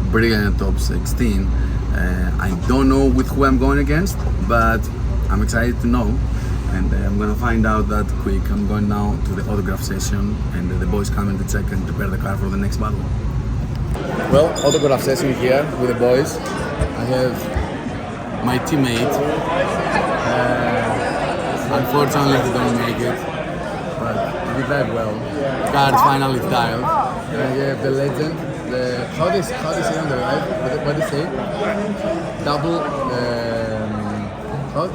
brilliant top 16. I don't know with who I'm going against, but I'm excited to know. And I'm gonna find out that quick. I'm going now to the autograph session, and the boys coming to check and prepare the car for the next battle. Well, autograph session here with the boys. I have my teammate. Unfortunately, he don't make it, but he did very well. Car is finally dialed. And I have the legend. How do you say on the live? What do you say? Double. How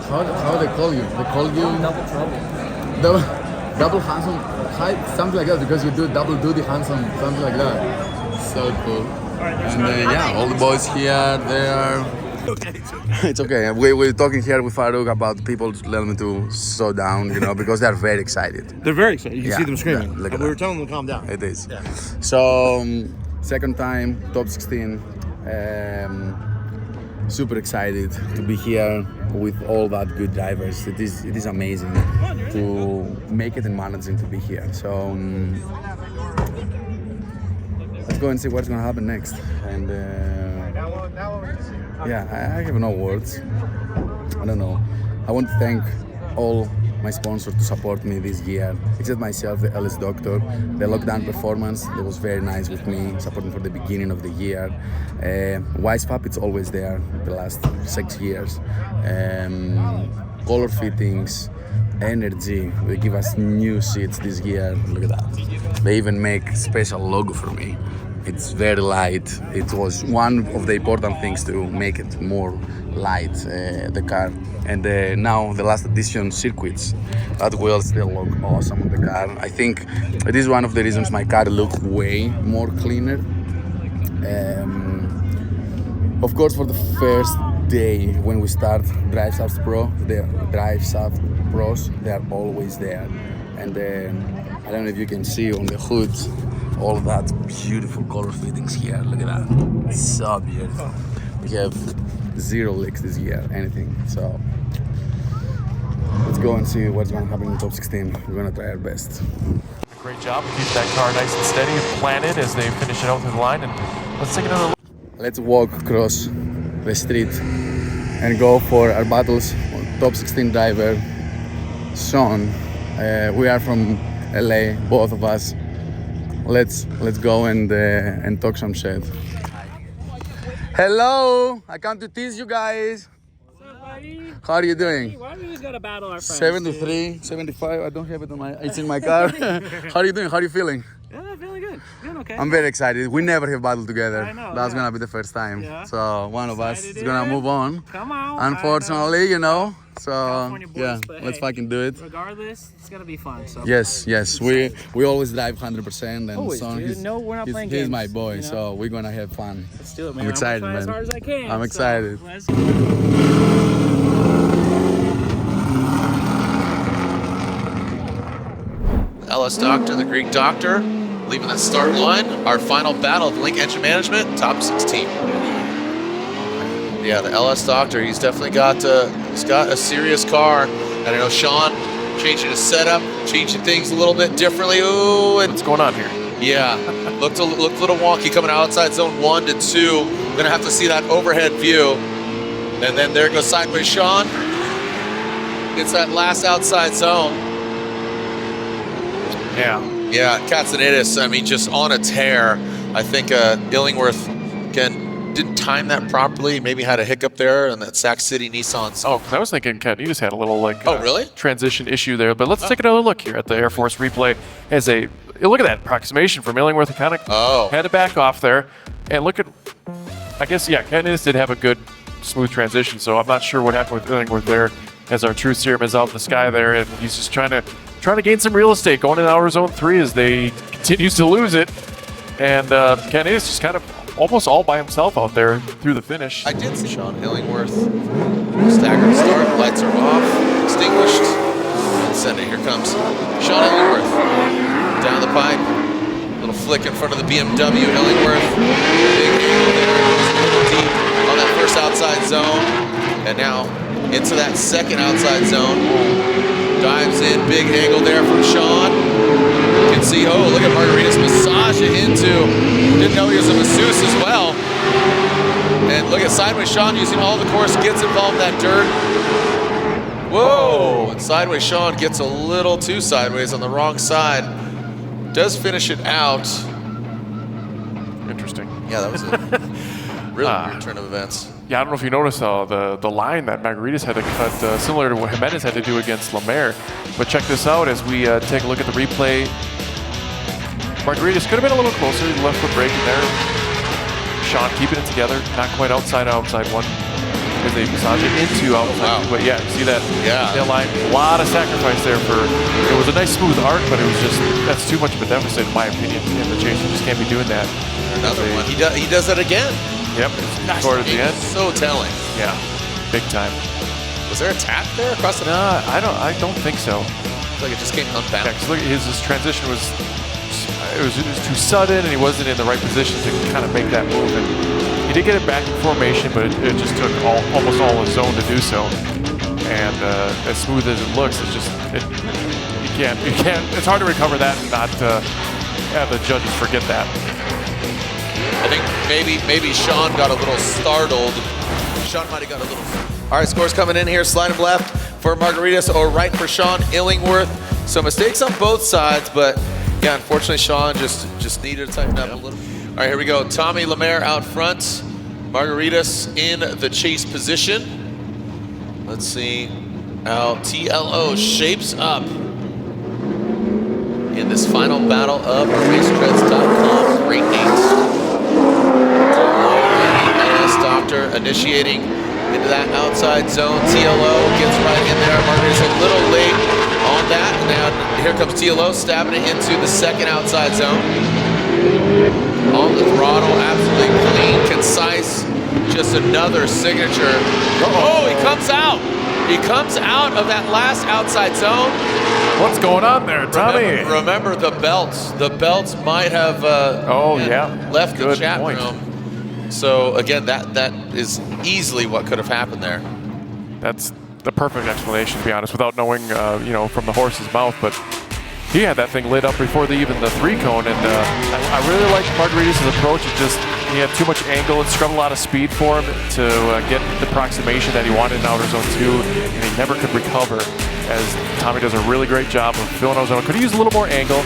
they call you? They call you Double trouble. double handsome, something like that, because you do double duty handsome, something like that. So cool. And yeah, all the boys here, they are. It's okay. We're talking here with Farouk about people telling me to slow down, you know, because they're very excited. They're very excited. You can Yeah, see them screaming. yeah, look at We were that. telling them to calm down. It is. Yeah. So, second time, top 16. Super excited to be here with all that good drivers. It is amazing to make it in managing to be here. So let's go and see what's gonna happen next. And yeah, I have no words. I don't know. I want to thank all my sponsors to support me this year, except myself, the LS Doctor, the Lockdown Performance, that was very nice with me, supporting from the beginning of the year. Wisefab, it's always there the last 6 years. Color fittings, energy, they give us new seats this year, look at that. They even make special logo for me. It's very light. It was one of the important things to make it more light, the car. And now the last edition circuits, that will still look awesome on the car. I think it is one of the reasons my car looks way more cleaner. Of course, for the first day when we start DriveShaft Pro, the DriveShaft Pros, they are always there. And I don't know if you can see on the hood, all that beautiful color fittings here. Look at that, so beautiful. We have 0 leaks this year, anything. So let's go and see what's gonna happen in top 16. We're gonna try our best. Great job. Keep that car nice and steady and planted as they finish it out through the line. And let's take another look. Let's walk across the street and go for our battles. Top 16 driver, Sean. We are from LA, both of us. Let's go and talk some shit. Hello, I come to tease you guys. What's up, buddy? How are you doing? Why do we just gotta battle our friends? 73, 75. I don't have it on my. It's in my car. How are you doing? How are you feeling? Yeah, feeling good. Feeling okay. I'm very excited. We never have battled together. I know, That's yeah. gonna be the first time. Yeah. So one of us is Excited, gonna yeah. move on. Come on. Unfortunately, you know. So California boys, yeah, but let's hey. fucking do it. Regardless, it's gonna be fun. So. Yes. We always drive 100%, and Always, Son, dude. No, we're not playing he's games, my boy, you know? so we're gonna have fun. Let's do it, man. I'm excited, gonna try as man. hard as I can. I'm excited. So, let's LS Doctor, the Greek Doctor, leaving the start line. Our final battle of Link Engine Management, top 16. Yeah, the LS Doctor, he's definitely got a serious car. And I know Sean changing his setup, changing things a little bit differently. Ooh, and What's going on here? yeah, looked a little wonky coming outside zone 1 to 2. Gonna have to see that overhead view. And then there goes sideways Sean. It's that last outside zone. Yeah. Yeah, Katsanidis, I mean, just on a tear. I think Illingworth, again, didn't time that properly. Maybe had a hiccup there in that Sac City Nissan. Oh, 'cause I was thinking Katsanidis had a little really? transition issue there. But let's take another look here at the Air Force replay as look at that approximation from Illingworth. Kind of had to back off there, and look at. I guess yeah, Katsanidis did have a good smooth transition. So I'm not sure what happened with Illingworth there, as our truth serum is out in the sky there, and he's just trying to gain some real estate going in outer zone 3 as they continues to lose it, and Katsanidis just kind of almost all by himself out there through the finish. I did see Sean Illingworth. Staggered start, lights are off, extinguished. And send it, here comes Sean Illingworth. Down the pipe, little flick in front of the BMW, Illingworth. Big angle there, goes a little deep on that first outside zone. And now into that second outside zone. Dives in, big angle there from Sean. You can see, oh, look at Margaritis massage it into. Didn't know he was a masseuse as well. And look at sideways Sean using all the course, gets involved in that dirt. Whoa! And sideways Sean gets a little too sideways on the wrong side. Does finish it out. Interesting. Yeah, that was a really weird turn of events. Yeah, I don't know if you noticed the line that Margaritis had to cut, similar to what Jimenez had to do against Lemaire. But check this out as we take a look at the replay. Margaritis could have been a little closer, left foot brake in there. Sean keeping it together, not quite outside one. because they massage it into outside. But yeah, you see that tail line? A lot of sacrifice there for, it was a nice smooth arc, but it was just, that's too much of a deficit in my opinion. In the chase, you just can't be doing that. Another one. He does it again. Yep. Toward the end. So telling. Yeah. Big time. Was there a tap there across the? No, I don't think so. It's like it just came unbalanced. Yeah, 'cause look, his transition was, it was too sudden, and he wasn't in the right position to kind of make that move. And he did get it back in formation, but it just took almost all his zone to do so. And as smooth as it looks, it's just you can't. It's hard to recover that and not have the judges forget that. I think maybe Sean got a little startled. Sean might have got a little. All right, scores coming in here. Slide him left for Margaritis or right for Sean Illingworth. So mistakes on both sides, but yeah, unfortunately Sean just needed to tighten up a little. All right, here we go. Tommy Lemaire out front. Margaritis in the chase position. Let's see how TLO shapes up in this final battle of racetreads.com Great Eight. Doctor initiating into that outside zone. TLO gets right in there. Margaritis a little late on that. Now here comes TLO stabbing it into the second outside zone. On the throttle, absolutely clean, concise. Just another signature. Oh, he comes out. He comes out of that last outside zone. What's going on there, Tommy? Remember the belts. The belts might have left the chat room. So again, that is easily what could have happened there. That's the perfect explanation, to be honest, without knowing, from the horse's mouth. But he had that thing lit up before even the 3-cone, and I really liked Margaritis' approach. He had too much angle. It scrubbed a lot of speed for him to get the approximation that he wanted in outer zone 2, and he never could recover. As Tommy does a really great job of filling outer zone. Could he use a little more angle?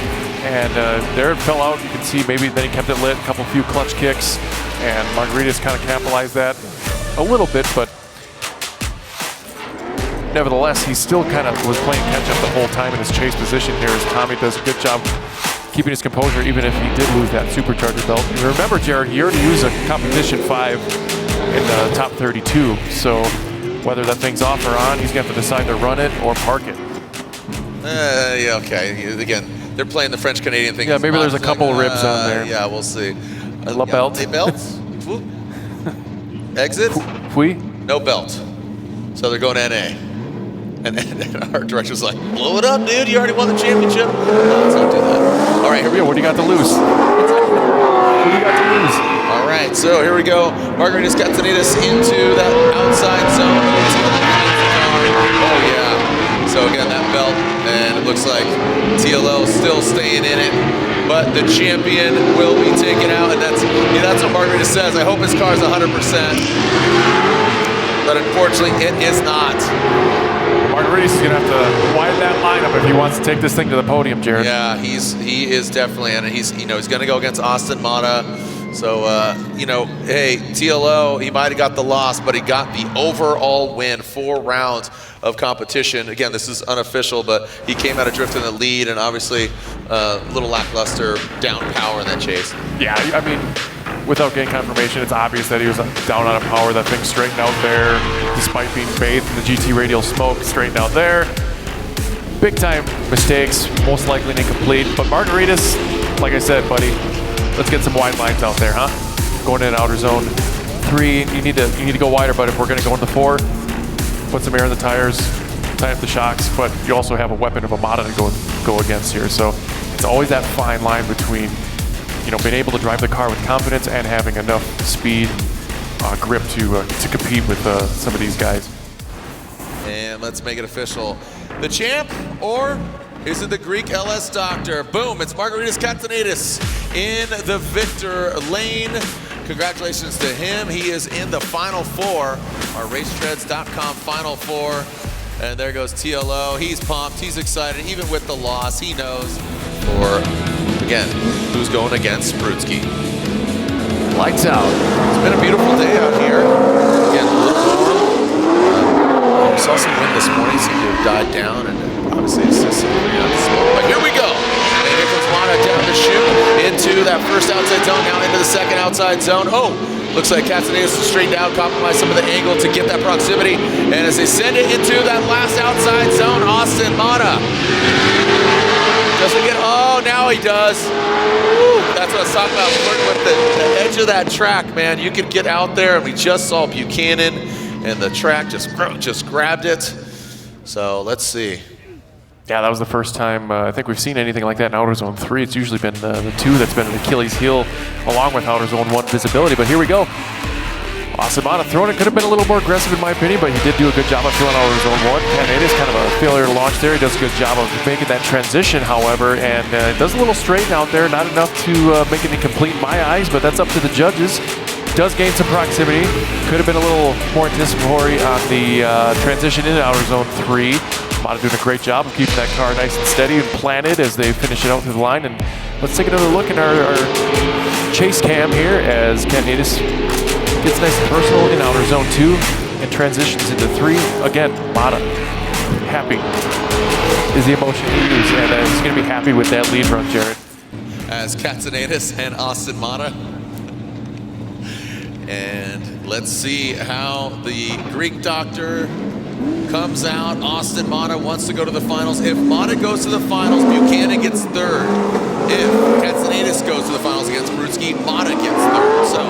And there it fell out. You can see maybe then he kept it lit, a few clutch kicks, and Margaritis kind of capitalized that a little bit, but nevertheless, he still kind of was playing catch-up the whole time in his chase position here, as Tommy does a good job keeping his composure, even if he did lose that supercharger belt. And remember, Jared, he already used a competition 5 in the top 32, so whether that thing's off or on, he's going to have to decide to run it or park it. Yeah, okay. Again, they're playing the French-Canadian thing. Yeah, maybe there's a couple ribs on there. Yeah, we'll see. La belt. They belts? Exit? Oui. No belt. So they're going NA. And our director's like, blow it up, dude. You already won the championship. No, let's not do that. All right, here we go. What do you got to lose? What do you got to lose? All right, so here we go. Margaritis Katsanidis into that outside zone. Oh, yeah. So again, that belt, and it looks like TLO still staying in it, but the champion will be taken out, and that's what Margaritis says. I hope his car is 100%, but unfortunately, it is not. Margaritis is going to have to widen that lineup if he wants to take this thing to the podium, Jared. Yeah, he is definitely, and he's going to go against Austin Mata. So, hey, TLO, he might have got the loss, but he got the overall win, 4 rounds of competition. Again, this is unofficial, but he came out of drift in the lead, and obviously a little lackluster down power in that chase. Yeah, I mean, without getting confirmation, it's obvious that he was down out of power. That thing straightened out there, despite being bathed in the GT radial smoke, straightened out there. Big time mistakes, most likely incomplete, but Margaritis, like I said, buddy, let's get some wide lines out there, huh? Going in outer zone 3, you need to go wider, but if we're gonna go into 4, put some air in the tires, tighten up the shocks, but you also have a weapon of a Mata to go against here. So it's always that fine line between, being able to drive the car with confidence and having enough speed, grip to compete with some of these guys. And let's make it official. The champ, or is it the Greek LS Doctor? Boom, it's Margaritis Katsanidis in the victor lane. Congratulations to him. He is in the Final 4, our racetreads.com Final 4. And there goes TLO. He's pumped, he's excited, even with the loss. He knows for, again, who's going against Sprutski. Lights out. It's been a beautiful day out here. Again, a little warm. We saw some wind this morning, seemed to have died down, and obviously it's just some smoke. But here we go. And here comes Mata down the chute into that first outside zone, now into the second outside zone. Oh, Looks like Katsanidis straightened out, compromised some of the angle to get that proximity. And as they send it into that last outside zone, Austin Mata doesn't get, oh, now he does. Woo, that's what I was talking about, flirting with the edge of that track, man. You could get out there, and we just saw Buchanan, and the track just grabbed it. So let's see. Yeah, that was the first time I think we've seen anything like that in Outer Zone 3. It's usually been the 2 that's been an Achilles heel along with Outer Zone 1 visibility, but here we go. Austin Mata throwing it, could have been a little more aggressive in my opinion, but he did do a good job of filling Outer Zone 1. Katsanidis kind of a failure to launch there. He does a good job of making that transition, however, and does a little straighten out there. Not enough to make it incomplete in my eyes, but that's up to the judges. Does gain some proximity. Could have been a little more anticipatory on the transition into Outer Zone 3. Mata doing a great job of keeping that car nice and steady and planted as they finish it out through the line. And let's take another look at our chase cam here as Katsanidis gets nice and personal in Outer Zone 2 and transitions into 3. Again, Mata, happy is the emotion he used, and he's going to be happy with that lead run, Jared. As Katsanidis and Austin Mata. And let's see how the Greek doctor comes out. Austin Mata wants to go to the finals. If Mata goes to the finals, Buchanan gets third. If Katsanidis goes to the finals against Brudski, Mata gets third. So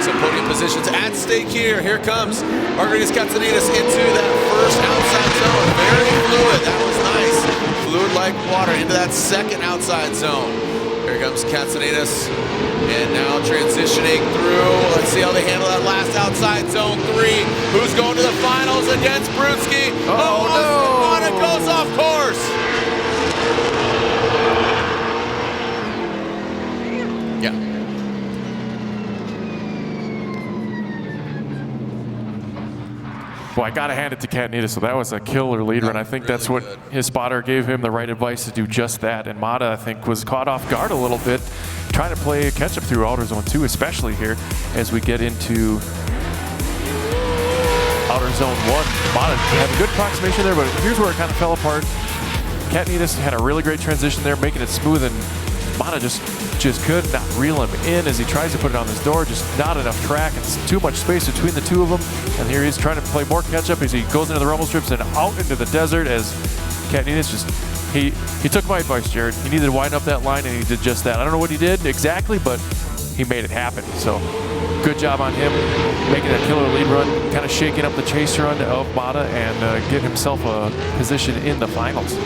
some podium positions at stake here. Here comes Margaritis Katsanidis into that first outside zone. Very fluid. That was nice. Fluid like water into that second outside zone. Here comes Katsanidis. And now transitioning through. Let's see how they handle that last outside zone 3. Who's going to the finals against Brudski? Oh, no! Mata goes off course. Yeah. Well, I got to hand it to Katsanidis, so that was a killer leader, and I think that's what his spotter gave him the right advice to do just that. And Mata, I think, was caught off guard a little bit, trying to play catch-up through Outer Zone 2, especially here as we get into Outer Zone 1. Mata had a good approximation there, but here's where it kind of fell apart. Katsanidis had a really great transition there, making it smooth, and Mata just could not reel him in as he tries to put it on this door. Just not enough track. It's too much space between the two of them. And here he's trying to play more catch-up as he goes into the rumble strips and out into the desert as Katsanidis just, he took my advice, Jared. He needed to wind up that line, and he did just that. I don't know what he did exactly, but he made it happen. So good job on him, making a killer lead run, kind of shaking up the chase run of Mata and get himself a position in the finals.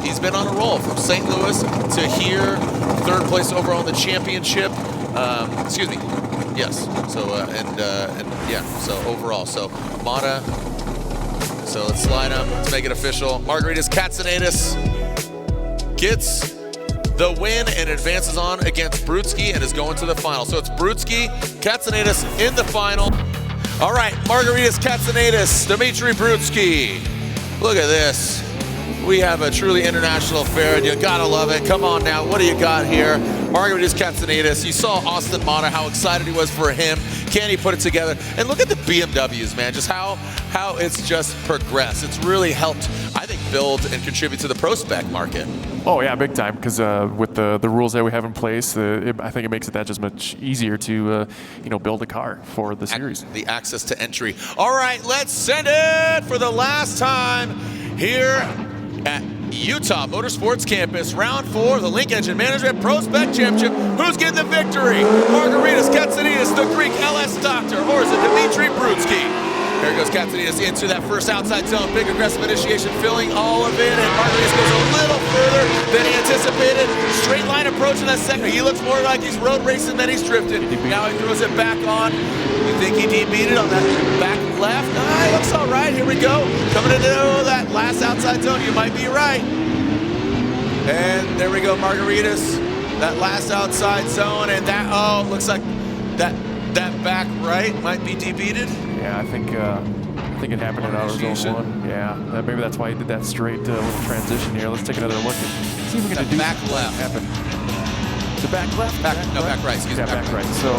He's been on a roll from St. Louis to here, third place overall in the championship. Excuse me. Yes. So and yeah. So overall, so Mata. So let's slide him. Let's make it official. Margaritis Katsanidis gets the win and advances on against Brudski and is going to the final. So it's Brudski, Katsanidis in the final. All right, Margaritis Katsanidis, Dmitry Brudski. Look at this. We have a truly international affair, and you gotta love it. Come on now, what do you got here? Margaritis Katsanidis, you saw Austin Mata, how excited he was for him. Can he put it together? And look at the BMWs, man, just how it's just progressed. It's really helped, I think, build and contribute to the pro spec market. Oh yeah, big time, because with the rules that we have in place, I think it makes it that just much easier to build a car for the series. The access to entry. All right, let's send it for the last time here at Utah Motorsports Campus, round 4 of the Link Engine Management Pro Spec Championship. Who's getting the victory? Margaritis Katsanidis, the Greek LS Doctor, or is it Dmitry Brudski? Here goes Katsanidis into that first outside zone. Big aggressive initiation, filling all of it, and Margaritis goes a little further than he anticipated. Straight line approach in that second. He looks more like he's road racing than he's drifting. Now he throws it back on. You think he DB'd it on that back left? He looks all right. Here we go. Coming into that last outside zone. You might be right. And there we go, Margaritis. That last outside zone, and that, looks like that back right might be DB'd. Yeah, I think it happened in Outer Zone 1. Yeah, maybe that's why he did that straight little transition here. Let's take another look and see if we can do back left. Happen. The back left? Back right. Excuse me. Back right. So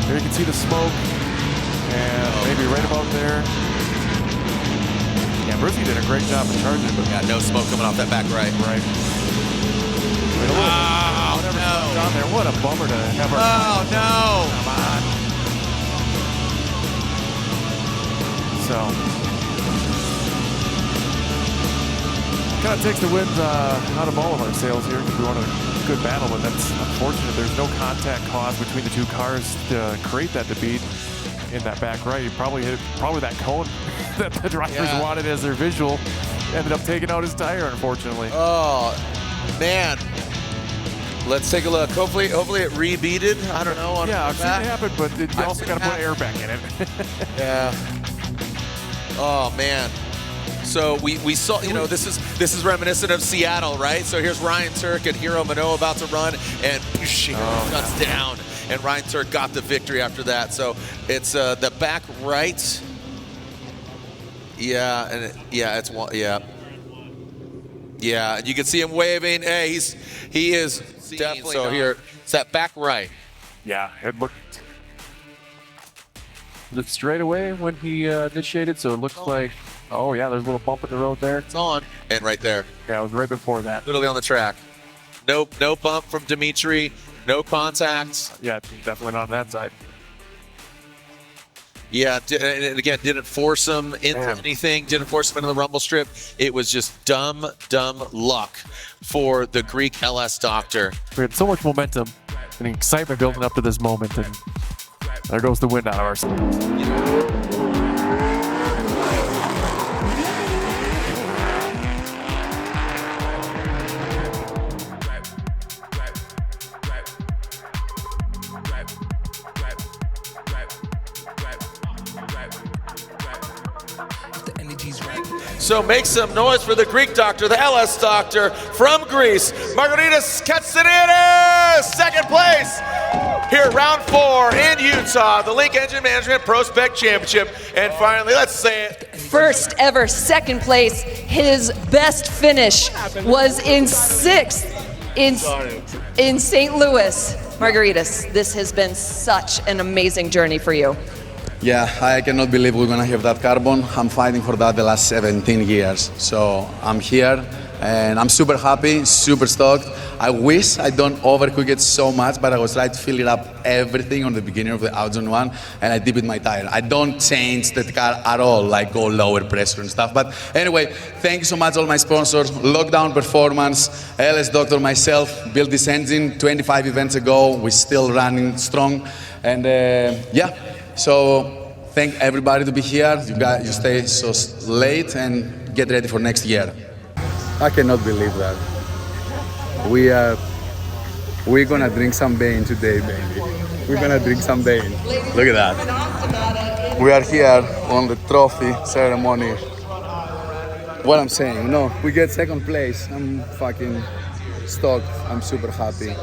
there you can see the smoke, and maybe right about there. Yeah, Brudski did a great job of charging it, but yeah, no smoke coming off that back right. Right. Wow, Down there. What a bummer to have our. Oh, no. Come on. So, kind of takes the wind out of all of our sails here because we won a good battle, but that's unfortunate. There's no contact caused between the two cars to create that defeat in that back right. He probably hit that cone that the drivers wanted as their visual. Ended up taking out his tire, unfortunately. Oh, man. Let's take a look. Hopefully it rebeaded. I don't know. Yeah, I've seen it happen, but you also got to put air back in it. Yeah. Oh, man. So we saw, you know, this is reminiscent of Seattle, right? So here's Ryan Turk and Hiro Minoa about to run, and cuts down. And Ryan Turk got the victory after that. So it's the back right. Yeah, and it's one. Yeah, and you can see him waving. Hey, he is definitely. So here, it's that back right. Yeah, it looked straight away when he initiated. So it looks like, oh yeah, there's a little bump in the road there. It's on, and right there. Yeah, it was right before that. Literally on the track. No bump from Dimitri. No contacts. Yeah, definitely not on that side. Yeah, and again, didn't force him into anything, didn't force him into the rumble strip. It was just dumb luck for the Greek LS Doctor. We had so much momentum and excitement building up to this moment, and there goes the wind out of our sails. So make some noise for the Greek Doctor, the LS Doctor from Greece, Margaritis Katsanidis, second place here, round 4 in Utah, the Link Engine Management Prospect Championship. And finally, let's say it. First ever second place. His best finish was in 6th in St. Louis. Margaritis, this has been such an amazing journey for you. Yeah, I cannot believe we're gonna have that carbon. I'm fighting for that the last 17 years. So I'm here and I'm super happy, super stoked. I wish I don't overcook it so much, but I was trying to fill it up everything on the beginning of the outzone one, and I did with my tire. I don't change the car at all, like go lower pressure and stuff. But anyway, thank you so much, all my sponsors, Lockdown Performance, LS Doctor, myself, built this engine 25 events ago. We're still running strong, and yeah. So thank everybody to be here. You stay so late and get ready for next year. I cannot believe that. We're gonna drink some Bane today, baby. We're gonna drink some Bane. Look at that. We are here on the trophy ceremony. What I'm saying, no, we get second place. I'm fucking stoked. I'm super happy.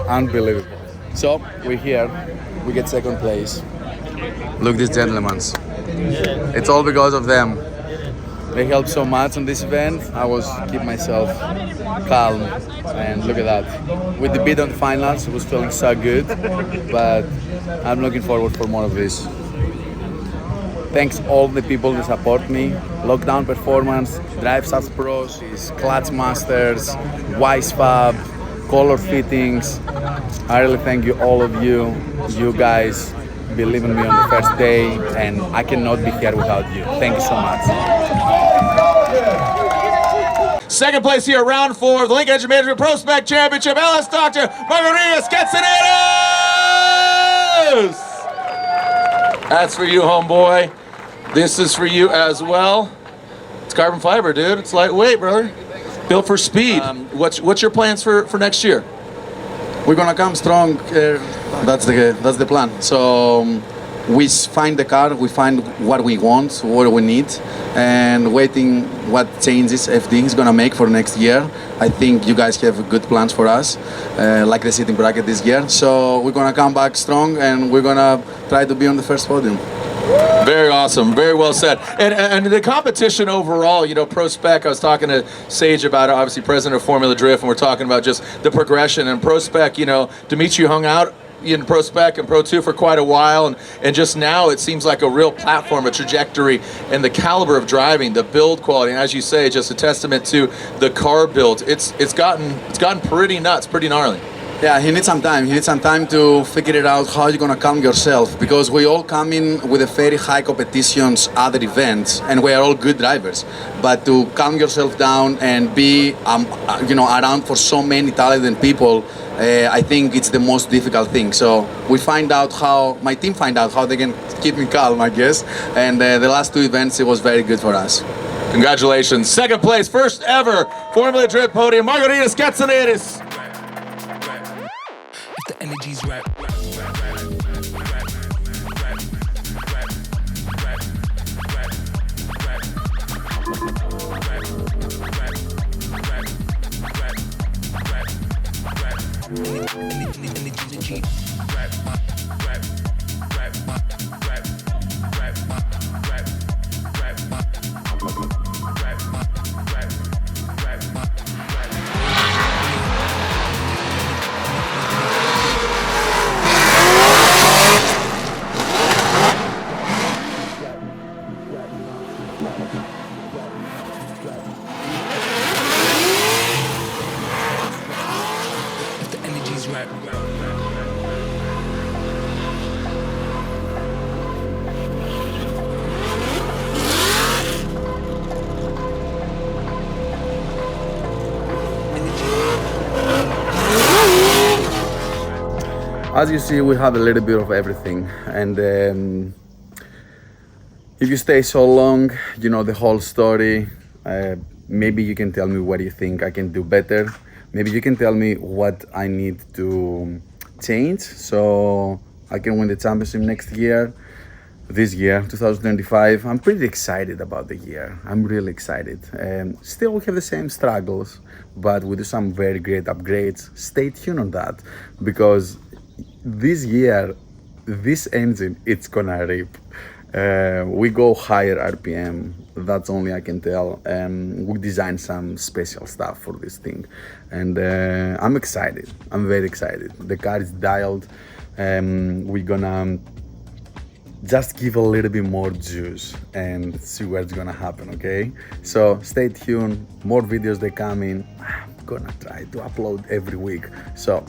Unbelievable. So we're here, we get second place. Look, these gentlemen. It's all because of them. They helped so much on this event. I was keep myself calm, and look at that. With the beat on the finals, it was feeling so good, but I'm looking forward for more of this. Thanks all the people who support me. Lockdown Performance, Drive South Pros, Clutch Masters, Wisefab, Color Fittings. I really thank you, all of you. You guys believe in me on the first day, and I cannot be here without you. Thank you so much. Second place here, round 4 of the Link Engine Management Prospect Championship, LS Doctor, Margaritis Katsanidis! That's for you, homeboy. This is for you as well. It's carbon fiber, dude. It's lightweight, brother. Built for speed. What's your plans for next year? We're gonna come strong. That's the plan. So we find the car, we find what we want, what we need, and waiting what changes everything is gonna make for next year. I think you guys have good plans for us, like the seating bracket this year. So we're gonna come back strong, and we're gonna try to be on the first podium. Very awesome. Very well said. And the competition overall, you know, Pro Spec, I was talking to Sage about it, obviously president of Formula Drift, and we're talking about just the progression. And Pro Spec, you know, Dimitri hung out in Pro Spec and Pro 2 for quite a while, and just now it seems like a real platform, a trajectory, and the caliber of driving, the build quality, and as you say, just a testament to the car build. It's gotten pretty nuts, pretty gnarly. Yeah, he needs some time. He needs some time to figure it out how you're gonna calm yourself, because we all come in with a very high competitions, other events, and we are all good drivers. But to calm yourself down and be, around for so many talented people, I think it's the most difficult thing. So my team find out how they can keep me calm, I guess. And the last two events, it was very good for us. Congratulations. Second place, first ever Formula Drift podium, Margaritis Katsanidis. The energy's right. As you see, we have a little bit of everything, and if you stay so long, you know the whole story. Maybe you can tell me what you think I can do better. Maybe you can tell me what I need to change so I can win the championship next year. This year, 2025, I'm pretty excited about the year. I'm really excited. Still, we have the same struggles, but we do some very great upgrades. Stay tuned on that, because this year, this engine, it's gonna rip. We go higher RPM, that's only I can tell. We design some special stuff for this thing, and I'm excited. I'm very excited. The car is dialed. We're gonna just give a little bit more juice and see what's gonna happen, okay? So stay tuned, more videos they come in. I'm gonna try to upload every week. So